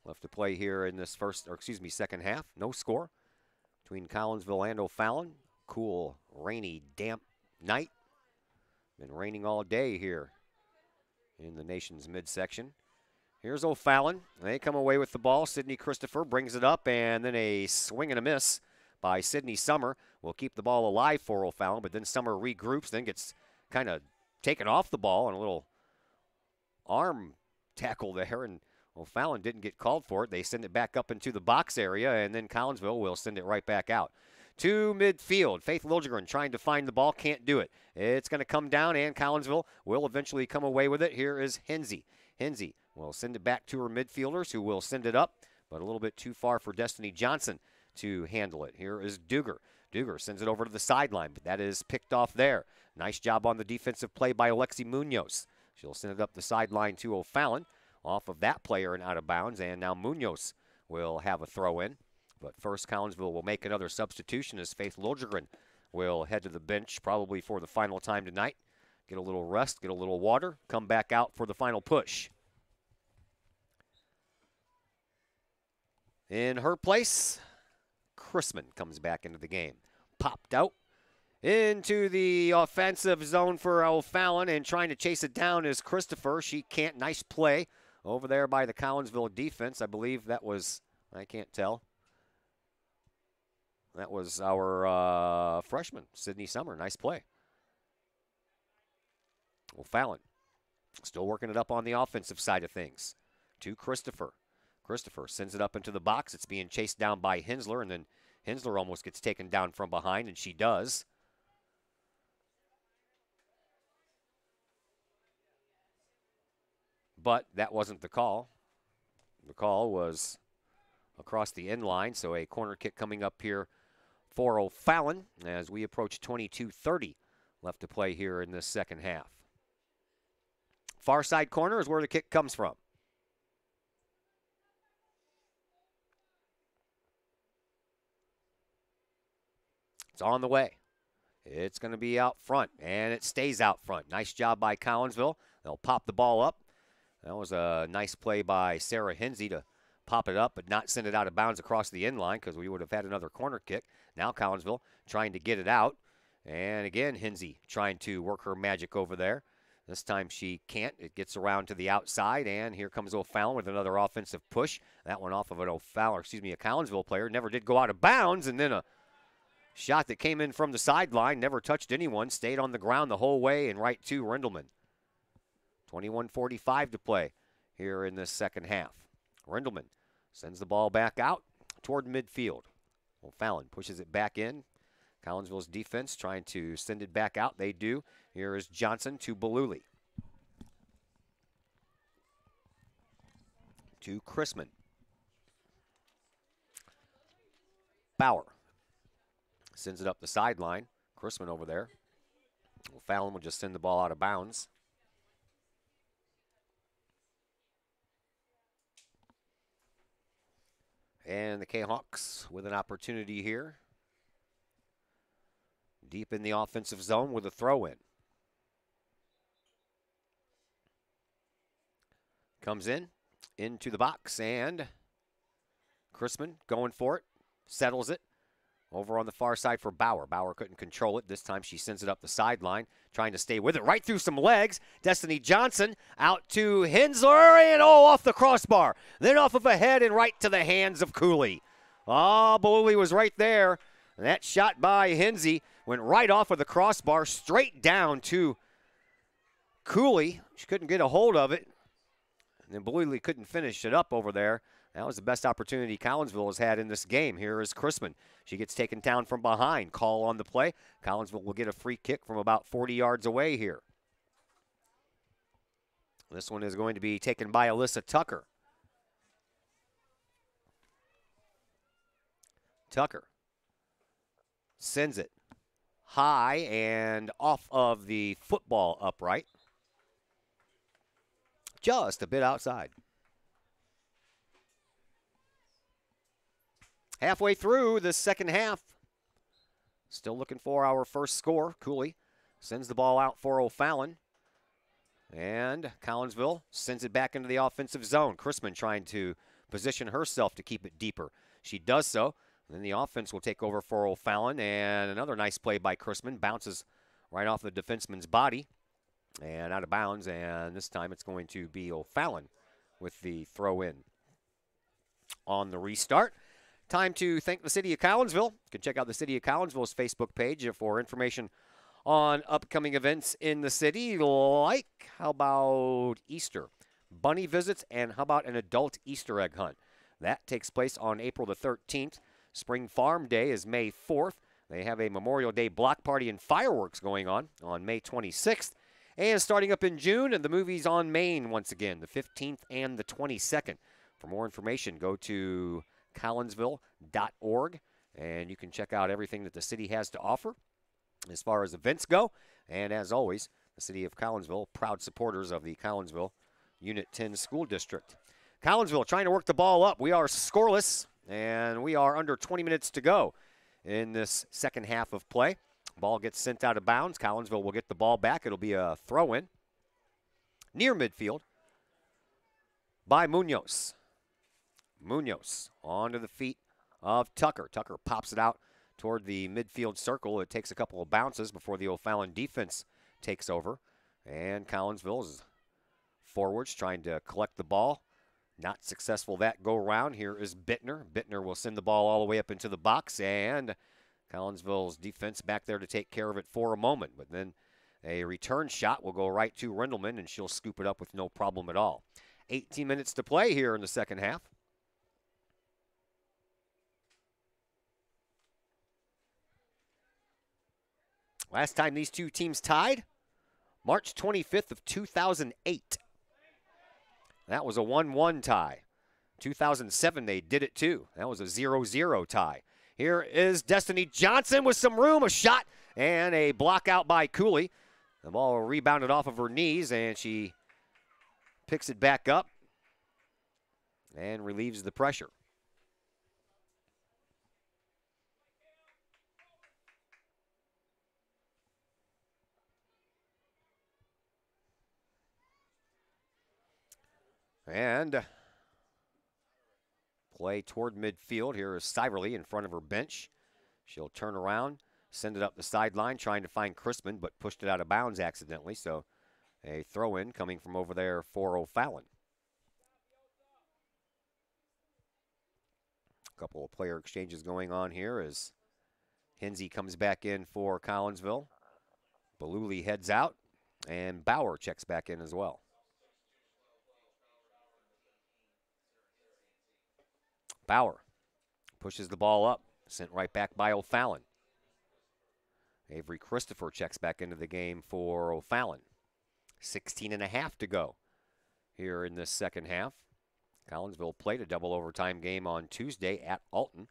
left to play here in this second half. No score between Collinsville and O'Fallon. Cool, rainy, damp night. Been raining all day here in the nation's midsection. Here's O'Fallon. They come away with the ball. Sydney Christopher brings it up, and then a swing and a miss by Sydney Summer will keep the ball alive for O'Fallon, but then Summer regroups, then gets kind of taken off the ball and a little arm tackle there, and O'Fallon didn't get called for it. They send it back up into the box area, and then Collinsville will send it right back out. To midfield, Faith Liljegren trying to find the ball, can't do it. It's going to come down, and Collinsville will eventually come away with it. Here is Hensey. Hensey will send it back to her midfielders, who will send it up, but a little bit too far for Destiny Johnson to handle it. Here is Duger. Duger sends it over to the sideline, but that is picked off there. Nice job on the defensive play by Alexi Munoz. She'll send it up the sideline to O'Fallon, off of that player and out of bounds, and now Munoz will have a throw-in. But first, Collinsville will make another substitution as Faith Liljegren will head to the bench probably for the final time tonight. Get a little rest, get a little water, come back out for the final push. In her place, Chrisman comes back into the game. Popped out into the offensive zone for O'Fallon, and trying to chase it down is Christopher. She can't. Nice play over there by the Collinsville defense. I believe that was, I can't tell. That was our freshman, Sydney Summer. Nice play. O'Fallon still working it up on the offensive side of things. To Christopher. Christopher sends it up into the box. It's being chased down by Hensler, and then Hensler almost gets taken down from behind, and she does. But that wasn't the call. The call was across the end line, so a corner kick coming up here for O'Fallon as we approach 22:30 left to play here in this second half. Far side corner is where the kick comes from. It's on the way. It's going to be out front, and it stays out front. Nice job by Collinsville. They'll pop the ball up. That was a nice play by Sarah Hensey to pop it up but not send it out of bounds across the end line, because we would have had another corner kick. Now Collinsville trying to get it out. And again, Hensey trying to work her magic over there. This time she can't. It gets around to the outside, and here comes O'Fallon with another offensive push. That one off of a Collinsville player. Never did go out of bounds, and then a shot that came in from the sideline, never touched anyone, stayed on the ground the whole way and right to Rindelman. 21:45 to play here in this second half. Rindelman sends the ball back out toward midfield. O'Fallon pushes it back in. Collinsville's defense trying to send it back out. They do. Here is Johnson to Beluli. To Chrisman. Bauer sends it up the sideline. Chrisman over there. O'Fallon will just send the ball out of bounds. And the Kahawks with an opportunity here. Deep in the offensive zone with a throw-in. Comes into the box, and Chrisman going for it. Settles it. Over on the far side for Bauer. Bauer couldn't control it. This time she sends it up the sideline, trying to stay with it. Right through some legs. Destiny Johnson out to Hensler, and off the crossbar. Then off of a head and right to the hands of Cooley. Beluli was right there. And that shot by Hensey went right off of the crossbar, straight down to Cooley. She couldn't get a hold of it. And then Beluli couldn't finish it up over there. That was the best opportunity Collinsville has had in this game. Here is Chrisman. She gets taken down from behind. Call on the play. Collinsville will get a free kick from about 40 yards away here. This one is going to be taken by Alyssa Tucker. Tucker sends it high and off of the football upright. Just a bit outside. Halfway through the second half. Still looking for our first score. Cooley sends the ball out for O'Fallon. And Collinsville sends it back into the offensive zone. Chrisman trying to position herself to keep it deeper. She does so. Then the offense will take over for O'Fallon. And another nice play by Chrisman. Bounces right off the defenseman's body and out of bounds. And this time it's going to be O'Fallon with the throw in on the restart. Time to thank the City of Collinsville. You can check out the City of Collinsville's Facebook page for information on upcoming events in the city, like, how about Easter? Bunny visits, and how about an adult Easter egg hunt? That takes place on April the 13th. Spring Farm Day is May 4th. They have a Memorial Day block party and fireworks going on May 26th. And starting up in June, and the movies on Main once again, the 15th and the 22nd. For more information, go to collinsville.org, and you can check out everything that the city has to offer as far as events go. And as always, the City of Collinsville, proud supporters of the Collinsville Unit 10 School District. Collinsville trying to work the ball up. We are scoreless, and we are under 20 minutes to go in this second half of play. Ball gets sent out of bounds. Collinsville will get the ball back. It'll be a throw-in near midfield by Munoz. Munoz onto the feet of Tucker. Tucker pops it out toward the midfield circle. It takes a couple of bounces before the O'Fallon defense takes over. And Collinsville's forwards trying to collect the ball. Not successful that go round. Here is Bittner. Bittner will send the ball all the way up into the box. And Collinsville's defense back there to take care of it for a moment. But then a return shot will go right to Rindelman, and she'll scoop it up with no problem at all. 18 minutes to play here in the second half. Last time these two teams tied, March 25th of 2008. That was a 1-1 tie. 2007, they did it too. That was a 0-0 tie. Here is Destiny Johnson with some room, a shot, and a block out by Cooley. The ball rebounded off of her knees, and she picks it back up and relieves the pressure. And play toward midfield. Here is Syverly in front of her bench. She'll turn around, send it up the sideline, trying to find Chrisman, but pushed it out of bounds accidentally. So a throw-in coming from over there for O'Fallon. A couple of player exchanges going on here as Hinsey comes back in for Collinsville. Baluli heads out, and Bauer checks back in as well. Bauer pushes the ball up, sent right back by O'Fallon. Avery Christopher checks back into the game for O'Fallon. 16.5 to go here in this second half. Collinsville played a double overtime game on Tuesday at Alton.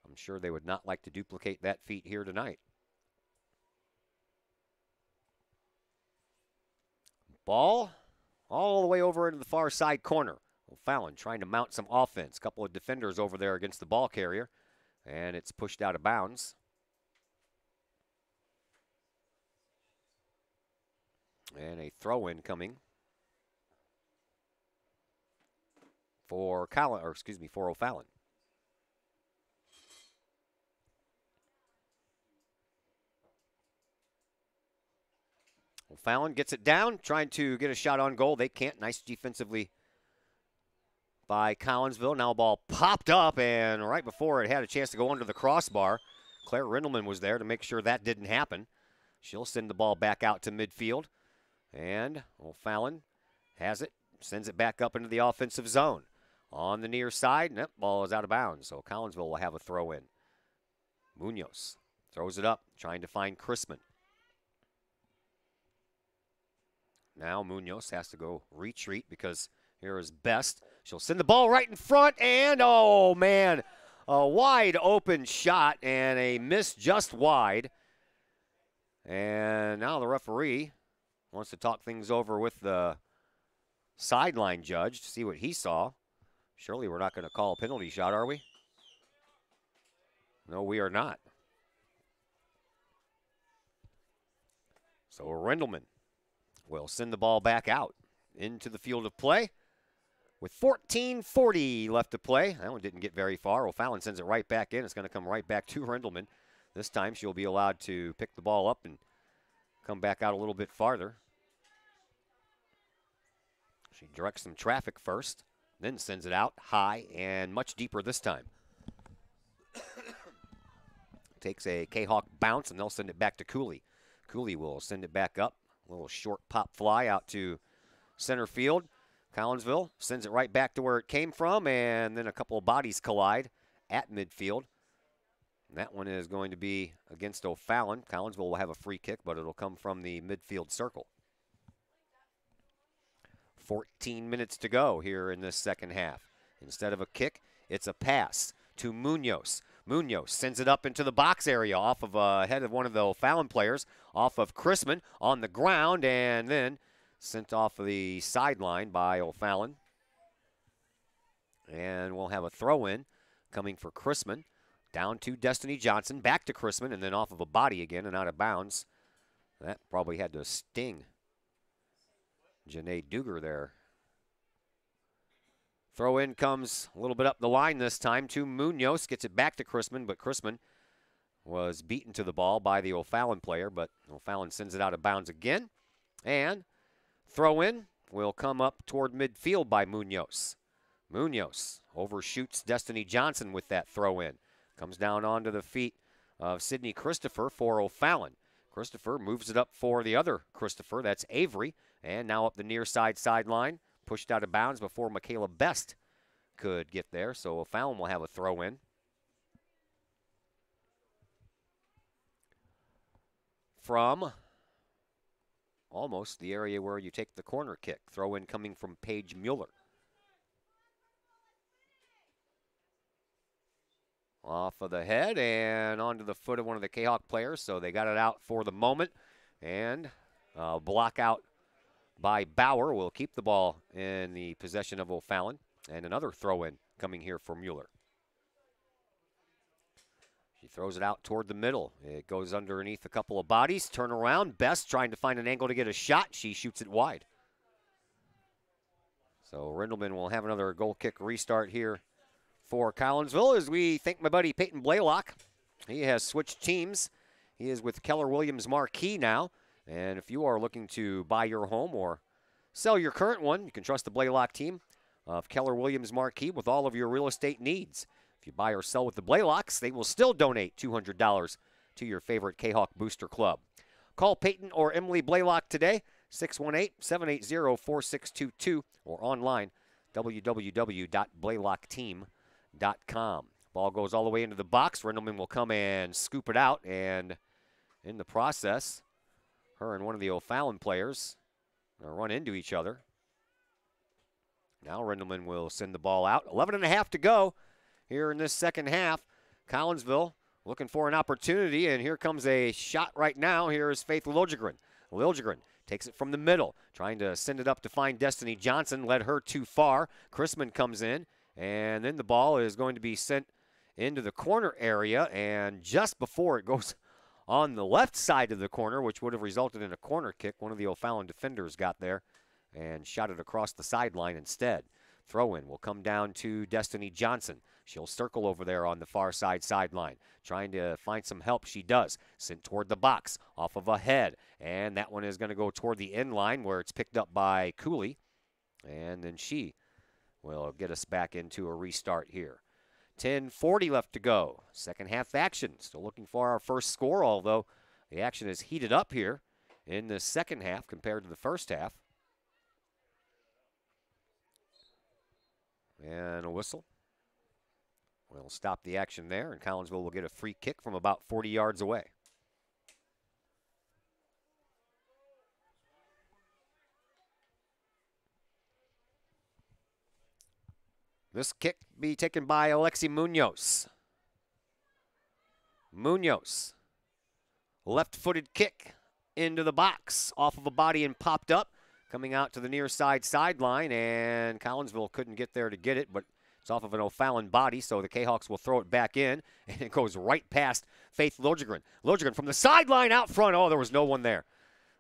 I'm sure they would not like to duplicate that feat here tonight. Ball all the way over into the far side corner. O'Fallon trying to mount some offense. A couple of defenders over there against the ball carrier, and it's pushed out of bounds. And a throw-in coming for for O'Fallon. O'Fallon gets it down, trying to get a shot on goal. They can't. Nice defensively by Collinsville. Now ball popped up, and right before it had a chance to go under the crossbar, Claire Rindelman was there to make sure that didn't happen. She'll send the ball back out to midfield, and O'Fallon has it, sends it back up into the offensive zone. on the near side. That ball is out of bounds, so Collinsville will have a throw in. Munoz throws it up, trying to find Chrisman. Now Munoz has to go retreat because here is Best. She'll send the ball right in front, and oh man, a wide open shot and a miss just wide. And now the referee wants to talk things over with the sideline judge to see what he saw. Surely we're not going to call a penalty shot, are we? No, we are not. So Rendelman will send the ball back out into the field of play with 14:40 left to play. That one didn't get very far. O'Fallon sends it right back in. It's going to come right back to Rendelman. This time she'll be allowed to pick the ball up and come back out a little bit farther. She directs some traffic first, then sends it out high and much deeper this time. Takes a Kahok bounce, and they'll send it back to Cooley. Cooley will send it back up. A little short pop fly out to center field. Collinsville sends it right back to where it came from, and then a couple of bodies collide at midfield. And that one is going to be against O'Fallon. Collinsville will have a free kick, but it'll come from the midfield circle. 14 minutes to go here in this second half. Instead of a kick, it's a pass to Munoz. Munoz sends it up into the box area off of head of one of the O'Fallon players, off of Chrisman on the ground, and then sent off of the sideline by O'Fallon. And we'll have a throw-in coming for Chrisman. Down to Destiny Johnson, back to Chrisman, and then off of a body again and out of bounds. That probably had to sting Janae Duger there. Throw in comes a little bit up the line this time to Munoz. Gets it back to Chrisman, but Chrisman was beaten to the ball by the O'Fallon player, but O'Fallon sends it out of bounds again. And throw in will come up toward midfield by Munoz. Munoz overshoots Destiny Johnson with that throw in. Comes down onto the feet of Sydney Christopher for O'Fallon. Christopher moves it up for the other Christopher. That's Avery. And now up the near side sideline. Pushed out of bounds before Michaela Best could get there. So O'Fallon will have a throw in. From almost the area where you take the corner kick. Throw in coming from Paige Mueller. Off of the head and onto the foot of one of the Kahok players. So they got it out for the moment. And block out by Bauer will keep the ball in the possession of O'Fallon. And another throw-in coming here for Mueller. She throws it out toward the middle. It goes underneath a couple of bodies. Turn around. Best trying to find an angle to get a shot. She shoots it wide. So Rendelman will have another goal kick restart here for Collinsville as we thank my buddy Peyton Blaylock. He has switched teams. He is with Keller Williams Marquee now. And if you are looking to buy your home or sell your current one, you can trust the Blaylock team of Keller Williams Marquee with all of your real estate needs. If you buy or sell with the Blaylocks, they will still donate $200 to your favorite Kahok Booster Club. Call Peyton or Emily Blaylock today, 618-780-4622, or online, www.blaylockteam.com. Ball goes all the way into the box. Rendelman will come and scoop it out, and in the process, her and one of the O'Fallon players run into each other. Now Rendelman will send the ball out. 11:30 to go here in this second half. Collinsville looking for an opportunity, and here comes a shot right now. Here is Faith Liljegren. Liljegren takes it from the middle, trying to send it up to find Destiny Johnson. Led her too far. Chrisman comes in, and then the ball is going to be sent into the corner area, and just before it goes on the left side of the corner, which would have resulted in a corner kick, one of the O'Fallon defenders got there and shot it across the sideline instead. Throw-in will come down to Destiny Johnson. She'll circle over there on the far side sideline, trying to find some help. She does. Sent toward the box, off of a head, and that one is going to go toward the end line where it's picked up by Cooley, and then she will get us back into a restart here. 10:40 left to go. Second half action. Still looking for our first score, although the action is heated up here in the second half compared to the first half. And a whistle. We'll stop the action there, and Collinsville will get a free kick from about 40 yards away. This kick be taken by Alexi Munoz. Munoz, left-footed kick into the box, off of a body and popped up, coming out to the near side sideline, and Collinsville couldn't get there to get it, but it's off of an O'Fallon body, so the Kahawks will throw it back in, and it goes right past Faith Liljegren. Liljegren from the sideline out front. Oh, there was no one there.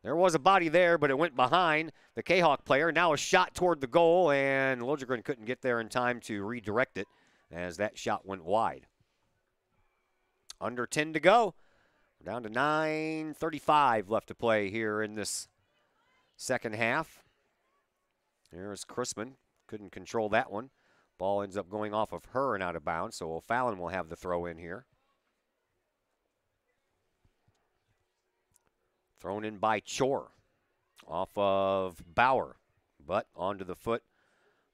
There was a body there, but it went behind the Kahawk player. Now a shot toward the goal, and Liljegren couldn't get there in time to redirect it as that shot went wide. Under 10 to go. We're down to 9:35 left to play here in this second half. There's Chrisman. Couldn't control that one. Ball ends up going off of her and out of bounds, so O'Fallon will have the throw in here. Thrown in by Chor off of Bauer, but onto the foot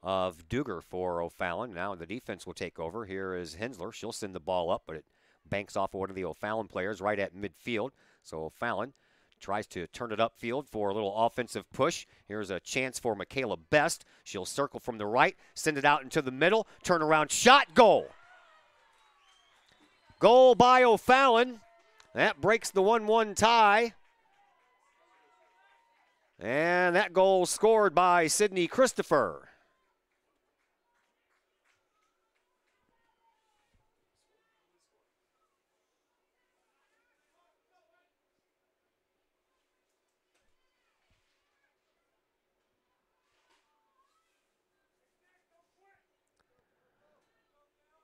of Duger for O'Fallon. Now the defense will take over. Here is Hensler. She'll send the ball up, but it banks off of one of the O'Fallon players right at midfield. So O'Fallon tries to turn it upfield for a little offensive push. Here's a chance for Michaela Best. She'll circle from the right, send it out into the middle, turn around, shot, goal. Goal by O'Fallon. That breaks the 1-1 tie. And that goal scored by Sydney Christopher.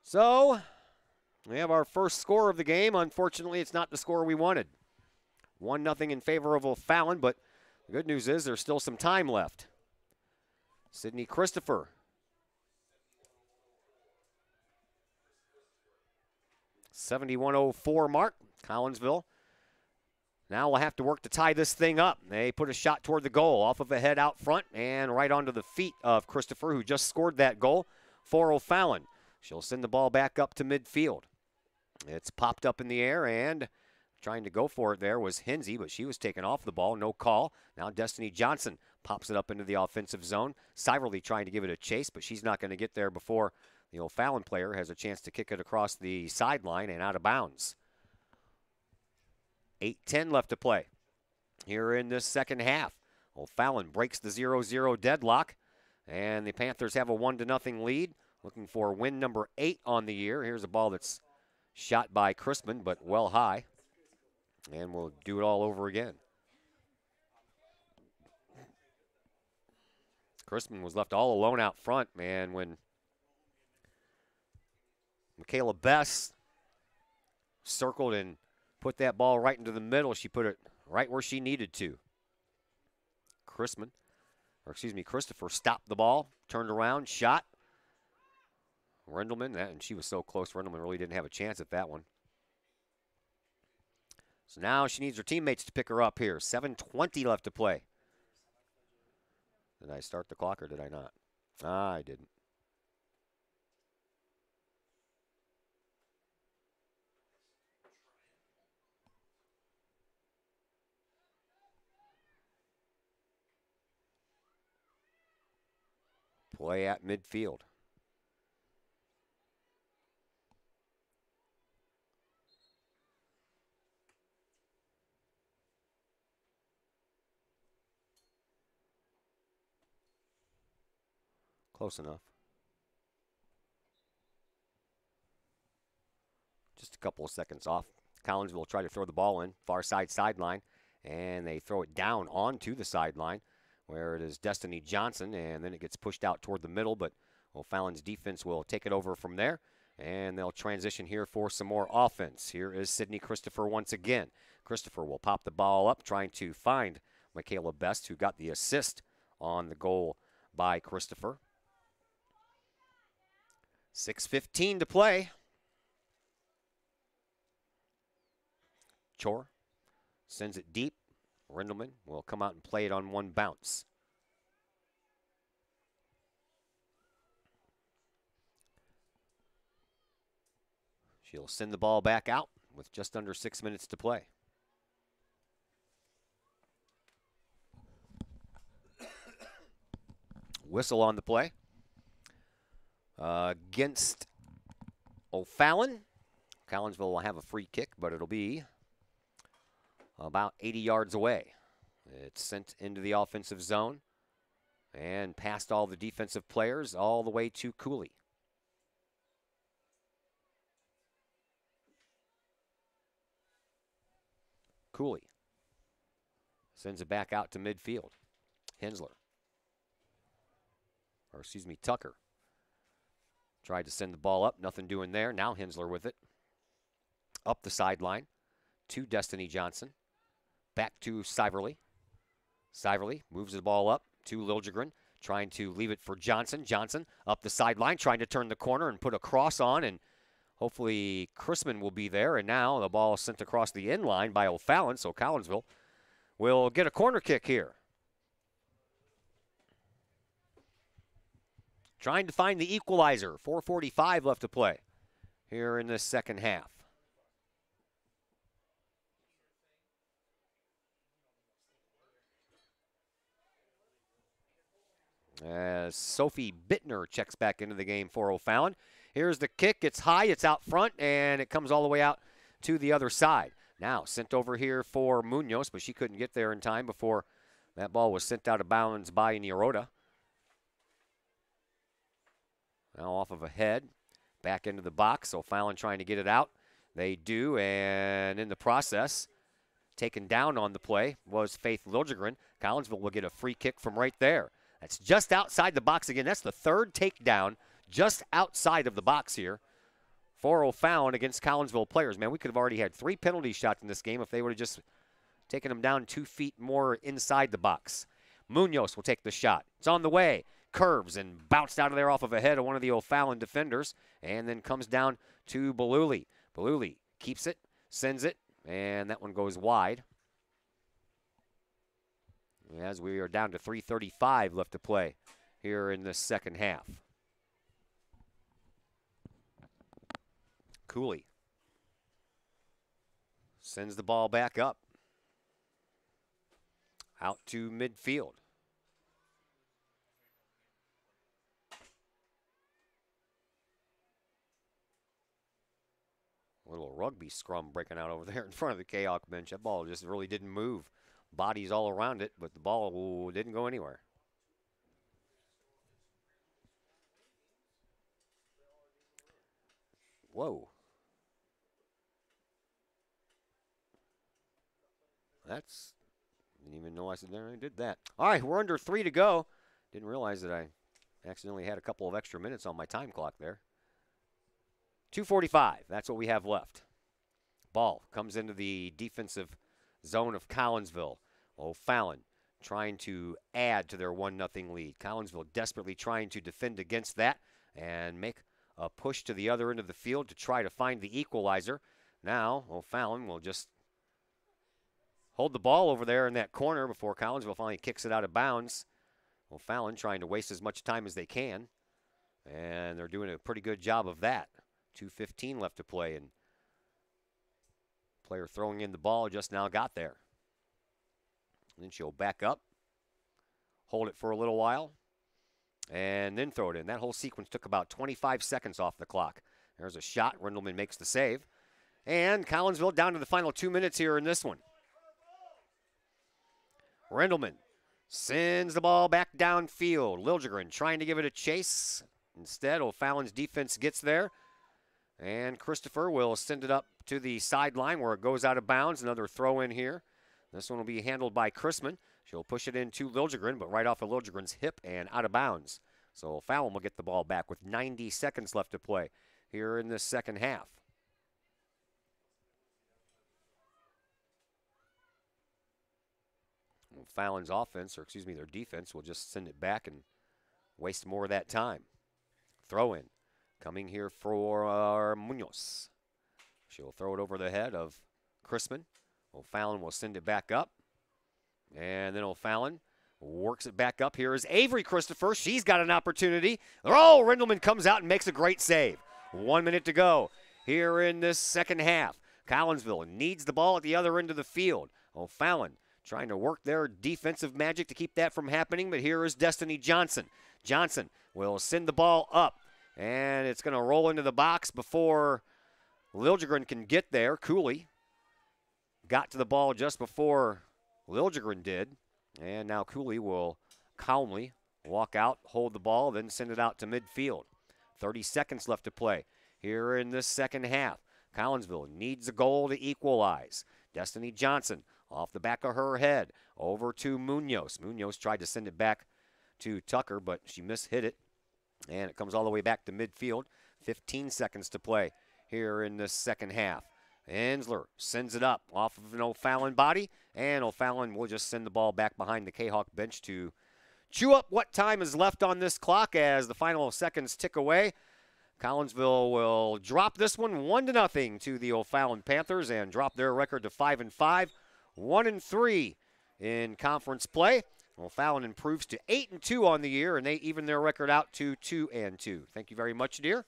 So, we have our first score of the game. Unfortunately, it's not the score we wanted. 1-0 in favor of O'Fallon, but the good news is there's still some time left. Sydney Christopher. .71:04 mark. Collinsville now will have to work to tie this thing up. They put a shot toward the goal off of a head out front and right onto the feet of Christopher, who just scored that goal for O'Fallon. She'll send the ball back up to midfield. It's popped up in the air, and trying to go for it there was Hensey, but she was taken off the ball. No call. Now Destiny Johnson pops it up into the offensive zone. Syverly trying to give it a chase, but she's not going to get there before the O'Fallon player has a chance to kick it across the sideline and out of bounds. 8:10 left to play here in this second half. O'Fallon breaks the 0-0 deadlock, and the Panthers have a 1-0 lead. Looking for win number 8 on the year. Here's a ball that's shot by Chrisman, but well high. And we'll do it all over again. Chrisman was left all alone out front, man, when Michaela Best circled and put that ball right into the middle. She put it right where she needed to. Christopher stopped the ball, turned around, shot. Rendelman, and she was so close, Rendelman really didn't have a chance at that one. So now she needs her teammates to pick her up here. 7:20 left to play. Did I start the clock or did I not? I didn't. Play at midfield. Close enough. Just a couple of seconds off. Collinsville will try to throw the ball in, far side sideline, and they throw it down onto the sideline where it is Destiny Johnson, and then it gets pushed out toward the middle, but O'Fallon's defense will take it over from there, and they'll transition here for some more offense. Here is Sydney Christopher once again. Christopher will pop the ball up, trying to find Michaela Best, who got the assist on the goal by Christopher. 6:15 to play. Chor sends it deep. Rendelman will come out and play it on one bounce. She'll send the ball back out with just under 6 minutes to play. Whistle on the play. Against O'Fallon. Collinsville will have a free kick, but it'll be about 80 yards away. It's sent into the offensive zone and past all the defensive players all the way to Cooley. Cooley sends it back out to midfield. Tucker tried to send the ball up. Nothing doing there. Now Hensler with it. Up the sideline to Destiny Johnson. Back to Siverly. Siverly moves the ball up to Liljegren, trying to leave it for Johnson. Johnson up the sideline, trying to turn the corner and put a cross on, and hopefully Chrisman will be there. And now the ball is sent across the end line by O'Fallon, so Collinsville will get a corner kick here. Trying to find the equalizer. 4:45 left to play here in the second half. As Sophie Bittner checks back into the game for O'Fallon. Here's the kick. It's high. It's out front, and it comes all the way out to the other side. Now sent over here for Munoz, but she couldn't get there in time before that ball was sent out of bounds by Nierota. Now off of a head, back into the box. O'Fallon trying to get it out. They do, and in the process, taken down on the play was Faith Liljegren. Collinsville will get a free kick from right there. That's just outside the box again. That's the third takedown just outside of the box here for O'Fallon against Collinsville players. Man, we could have already had 3 penalty shots in this game if they would have just taken them down 2 feet more inside the box. Munoz will take the shot. It's on the way. Curves and bounced out of there off of a head of one of the O'Fallon defenders, and then comes down to Baluli. Baluli keeps it, sends it, and that one goes wide. As we are down to 3:35 left to play here in the second half. Cooley sends the ball back up. Out to midfield. Little rugby scrum breaking out over there in front of the Kahok bench. That ball just really didn't move. Bodies all around it, but the ball didn't go anywhere. Whoa. Didn't even know I did that. All right, we're under 3 to go. Didn't realize that I accidentally had a couple of extra minutes on my time clock there. 2:45, that's what we have left. Ball comes into the defensive zone of Collinsville. O'Fallon trying to add to their 1-0 lead. Collinsville desperately trying to defend against that and make a push to the other end of the field to try to find the equalizer. Now O'Fallon will just hold the ball over there in that corner before Collinsville finally kicks it out of bounds. O'Fallon trying to waste as much time as they can, and they're doing a pretty good job of that. 2:15 left to play, and player throwing in the ball just now got there. And then she'll back up, hold it for a little while, and then throw it in. That whole sequence took about 25 seconds off the clock. There's a shot. Rendelman makes the save. And Collinsville down to the final 2 minutes here in this one. Rendelman sends the ball back downfield. Liljegren trying to give it a chase. Instead, O'Fallon's defense gets there. And Christopher will send it up to the sideline where it goes out of bounds. Another throw in here. This one will be handled by Chrisman. She'll push it into Liljegren, but right off of Liljegren's hip and out of bounds. So O'Fallon will get the ball back with 90 seconds left to play here in the second half. O'Fallon's offense, or excuse me, their defense, will just send it back and waste more of that time. Throw in. Coming here for Munoz. She'll throw it over the head of Chrisman. O'Fallon will send it back up. And then O'Fallon works it back up. Here is Avery Christopher. She's got an opportunity. Oh, Rendelman comes out and makes a great save. 1 minute to go here in this second half. Collinsville needs the ball at the other end of the field. O'Fallon trying to work their defensive magic to keep that from happening, but here is Destiny Johnson. Johnson will send the ball up, and it's going to roll into the box before Liljegren can get there. Cooley got to the ball just before Liljegren did, and now Cooley will calmly walk out, hold the ball, then send it out to midfield. 30 seconds left to play here in this second half. Collinsville needs a goal to equalize. Destiny Johnson off the back of her head over to Munoz. Munoz tried to send it back to Tucker, but she mishit it, and it comes all the way back to midfield. 15 seconds to play here in this second half. Ensler sends it up off of an O'Fallon body, and O'Fallon will just send the ball back behind the Kahok bench to chew up what time is left on this clock as the final seconds tick away. Collinsville will drop this one 1-0 to the O'Fallon Panthers and drop their record to 5-5, 1-3 in conference play. O'Fallon improves to 8-2 on the year, and they even their record out to 2-2. Thank you very much, dear.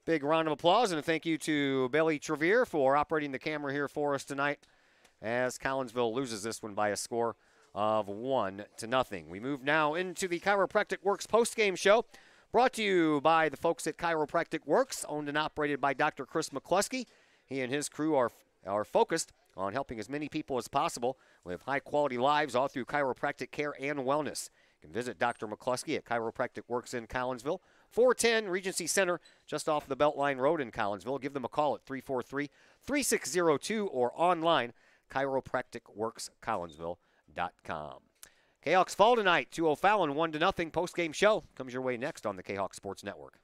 Big round of applause, and a thank you to Billy Trevere for operating the camera here for us tonight as Collinsville loses this one by a score of 1-0. We move now into the Chiropractic Works postgame show, brought to you by the folks at Chiropractic Works, owned and operated by Dr. Chris McCluskey. He and his crew are focused on helping as many people as possible live high-quality lives all through chiropractic care and wellness. You can visit Dr. McCluskey at Chiropractic Works in Collinsville, 410 Regency Center, just off the Beltline Road in Collinsville. Give them a call at 343-3602 or online, chiropracticworkscollinsville.com. Kahawks fall tonight to O'Fallon 1-0. Post-game show comes your way next on the Kahawk Sports Network.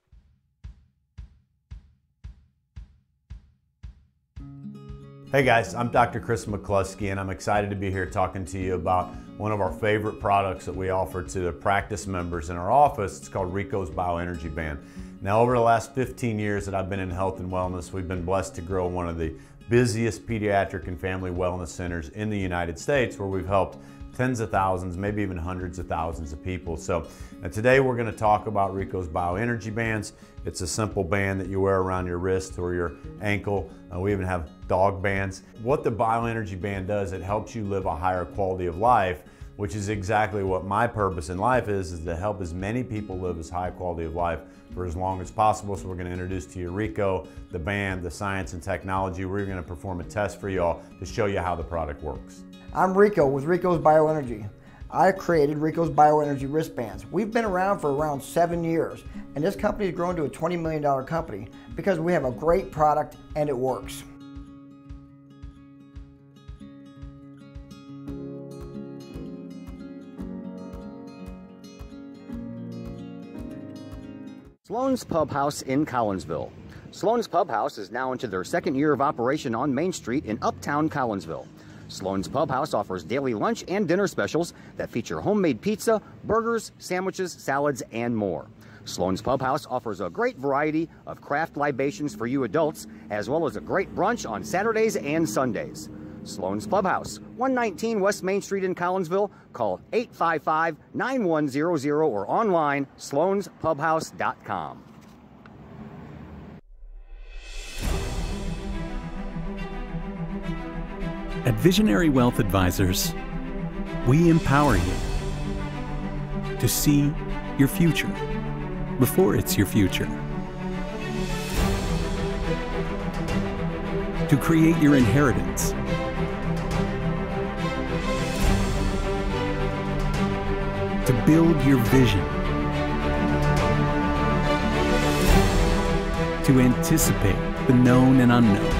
Hey guys, I'm Dr. Chris McCluskey, and I'm excited to be here talking to you about one of our favorite products that we offer to the practice members in our office. It's called Rico's Bioenergy Band. Now, over the last 15 years that I've been in health and wellness, we've been blessed to grow one of the busiest pediatric and family wellness centers in the United States, where we've helped tens of thousands, maybe even hundreds of thousands of people. So today we're going to talk about Rico's Bioenergy Bands. It's a simple band that you wear around your wrist or your ankle. We even have dog bands. What the Bioenergy Band does, it helps you live a higher quality of life, which is exactly what my purpose in life is to help as many people live as high quality of life for as long as possible. So we're going to introduce to you Rico, the band, the science and technology. We're going to perform a test for y'all to show you how the product works. I'm Rico with Rico's Bioenergy. I created Rico's Bioenergy wristbands. We've been around for around 7 years, and this company has grown to a $20 million company because we have a great product and it works. Sloan's Pub House in Collinsville. Sloan's Pub House is now into their second year of operation on Main Street in Uptown Collinsville. Sloan's Pub House offers daily lunch and dinner specials that feature homemade pizza, burgers, sandwiches, salads, and more. Sloan's Pub House offers a great variety of craft libations for you adults, as well as a great brunch on Saturdays and Sundays. Sloan's Pub House, 119 West Main Street in Collinsville. Call 855-9100 or online, sloanspubhouse.com. At Visionary Wealth Advisors, we empower you to see your future before it's your future, to create your inheritance, to build your vision, to anticipate the known and unknown,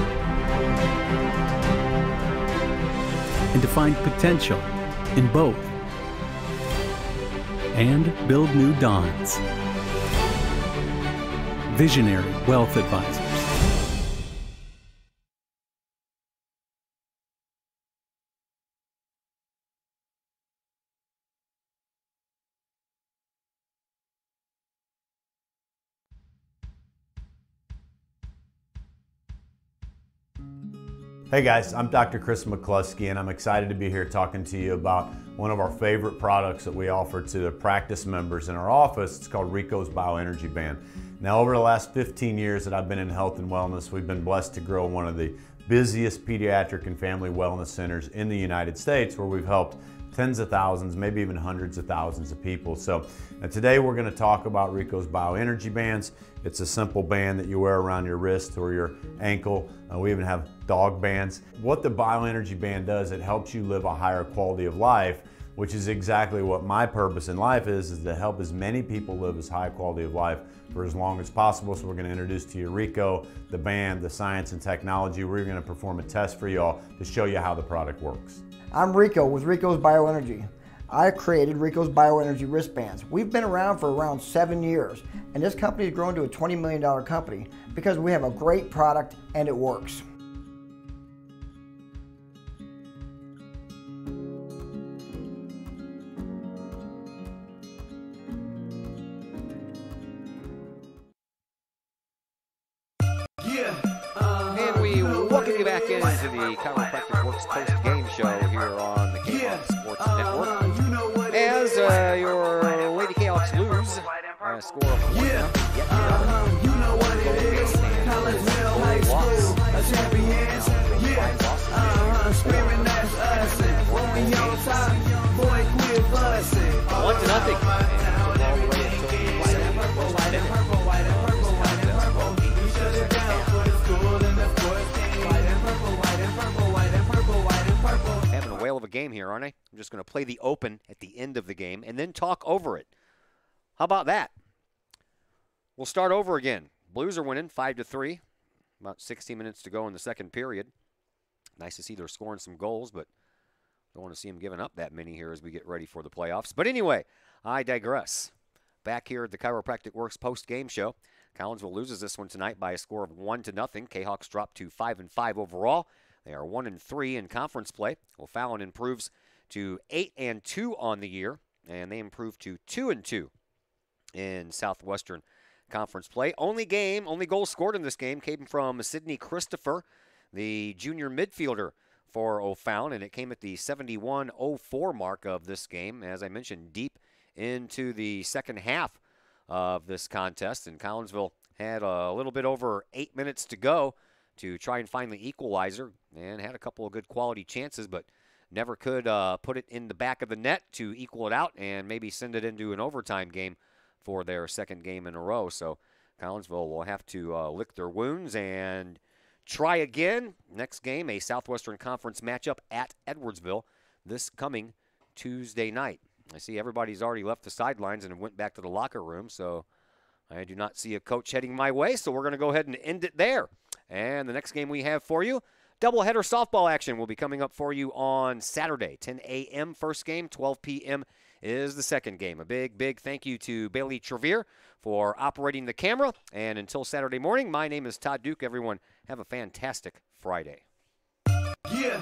and to find potential in both, and build new dawns. Visionary Wealth Advisors. Hey guys, I'm Dr. Chris McCluskey, and I'm excited to be here talking to you about one of our favorite products that we offer to the practice members in our office. It's called Rico's Bioenergy Band. Now, over the last 15 years that I've been in health and wellness, we've been blessed to grow one of the busiest pediatric and family wellness centers in the United States, where we've helped tens of thousands, maybe even hundreds of thousands of people. So today we're going to talk about Rico's Bioenergy Bands. It's a simple band that you wear around your wrist or your ankle. We even have dog bands. What the Bioenergy Band does, it helps you live a higher quality of life, which is exactly what my purpose in life is to help as many people live as high quality of life for as long as possible. So we're going to introduce to you Rico, the band, the science and technology. We're going to perform a test for y'all to show you how the product works. I'm Rico with Rico's Bioenergy. I created Rico's Bioenergy wristbands. We've been around for around 7 years, and this company has grown to a $20 million company because we have a great product and it works. And we welcome you back into the Chiropractic Works post-game show here on the Kahok Sports Network. As your Lady Kahoks lose by a score of 1-0. You know what it is. Collinsville High School, a champions. Screaming that's us. When we on top, boy, quit fussing. 1-0. All the way until the first minute. Having a whale of a game here, aren't I? I'm just going to play the open at the end of the game and then talk over it. How about that? We'll start over again. Blues are winning 5-3. About 16 minutes to go in the second period. Nice to see they're scoring some goals, but don't want to see them giving up that many here as we get ready for the playoffs. But anyway, I digress. Back here at the Chiropractic Works post-game show. Collinsville loses this one tonight by a score of 1-0. Kahawks drop to 5-5 overall. They are 1-3 in conference play. O'Fallon improves to 8-2 on the year, and they improve to 2-2 in Southwestern Conference play. Only goal scored in this game came from Sidney Christopher, the junior midfielder for O'Fallon, and it came at the 71:04 mark of this game, as I mentioned, deep into the second half of this contest, and Collinsville had a little bit over 8 minutes to go to try and find the equalizer, and had a couple of good quality chances, but never could put it in the back of the net to equal it out and maybe send it into an overtime game for their second game in a row. So Collinsville will have to lick their wounds and try again. Next game, a Southwestern Conference matchup at Edwardsville this coming Tuesday night. I see everybody's already left the sidelines and went back to the locker room, so I do not see a coach heading my way, so we're going to go ahead and end it there. And the next game we have for you, doubleheader softball action will be coming up for you on Saturday. 10 a.m. first game, 12 p.m. is the second game. A big thank you to Bailey Trevere for operating the camera. And until Saturday morning, my name is Todd Duke. Everyone, have a fantastic Friday. Yeah.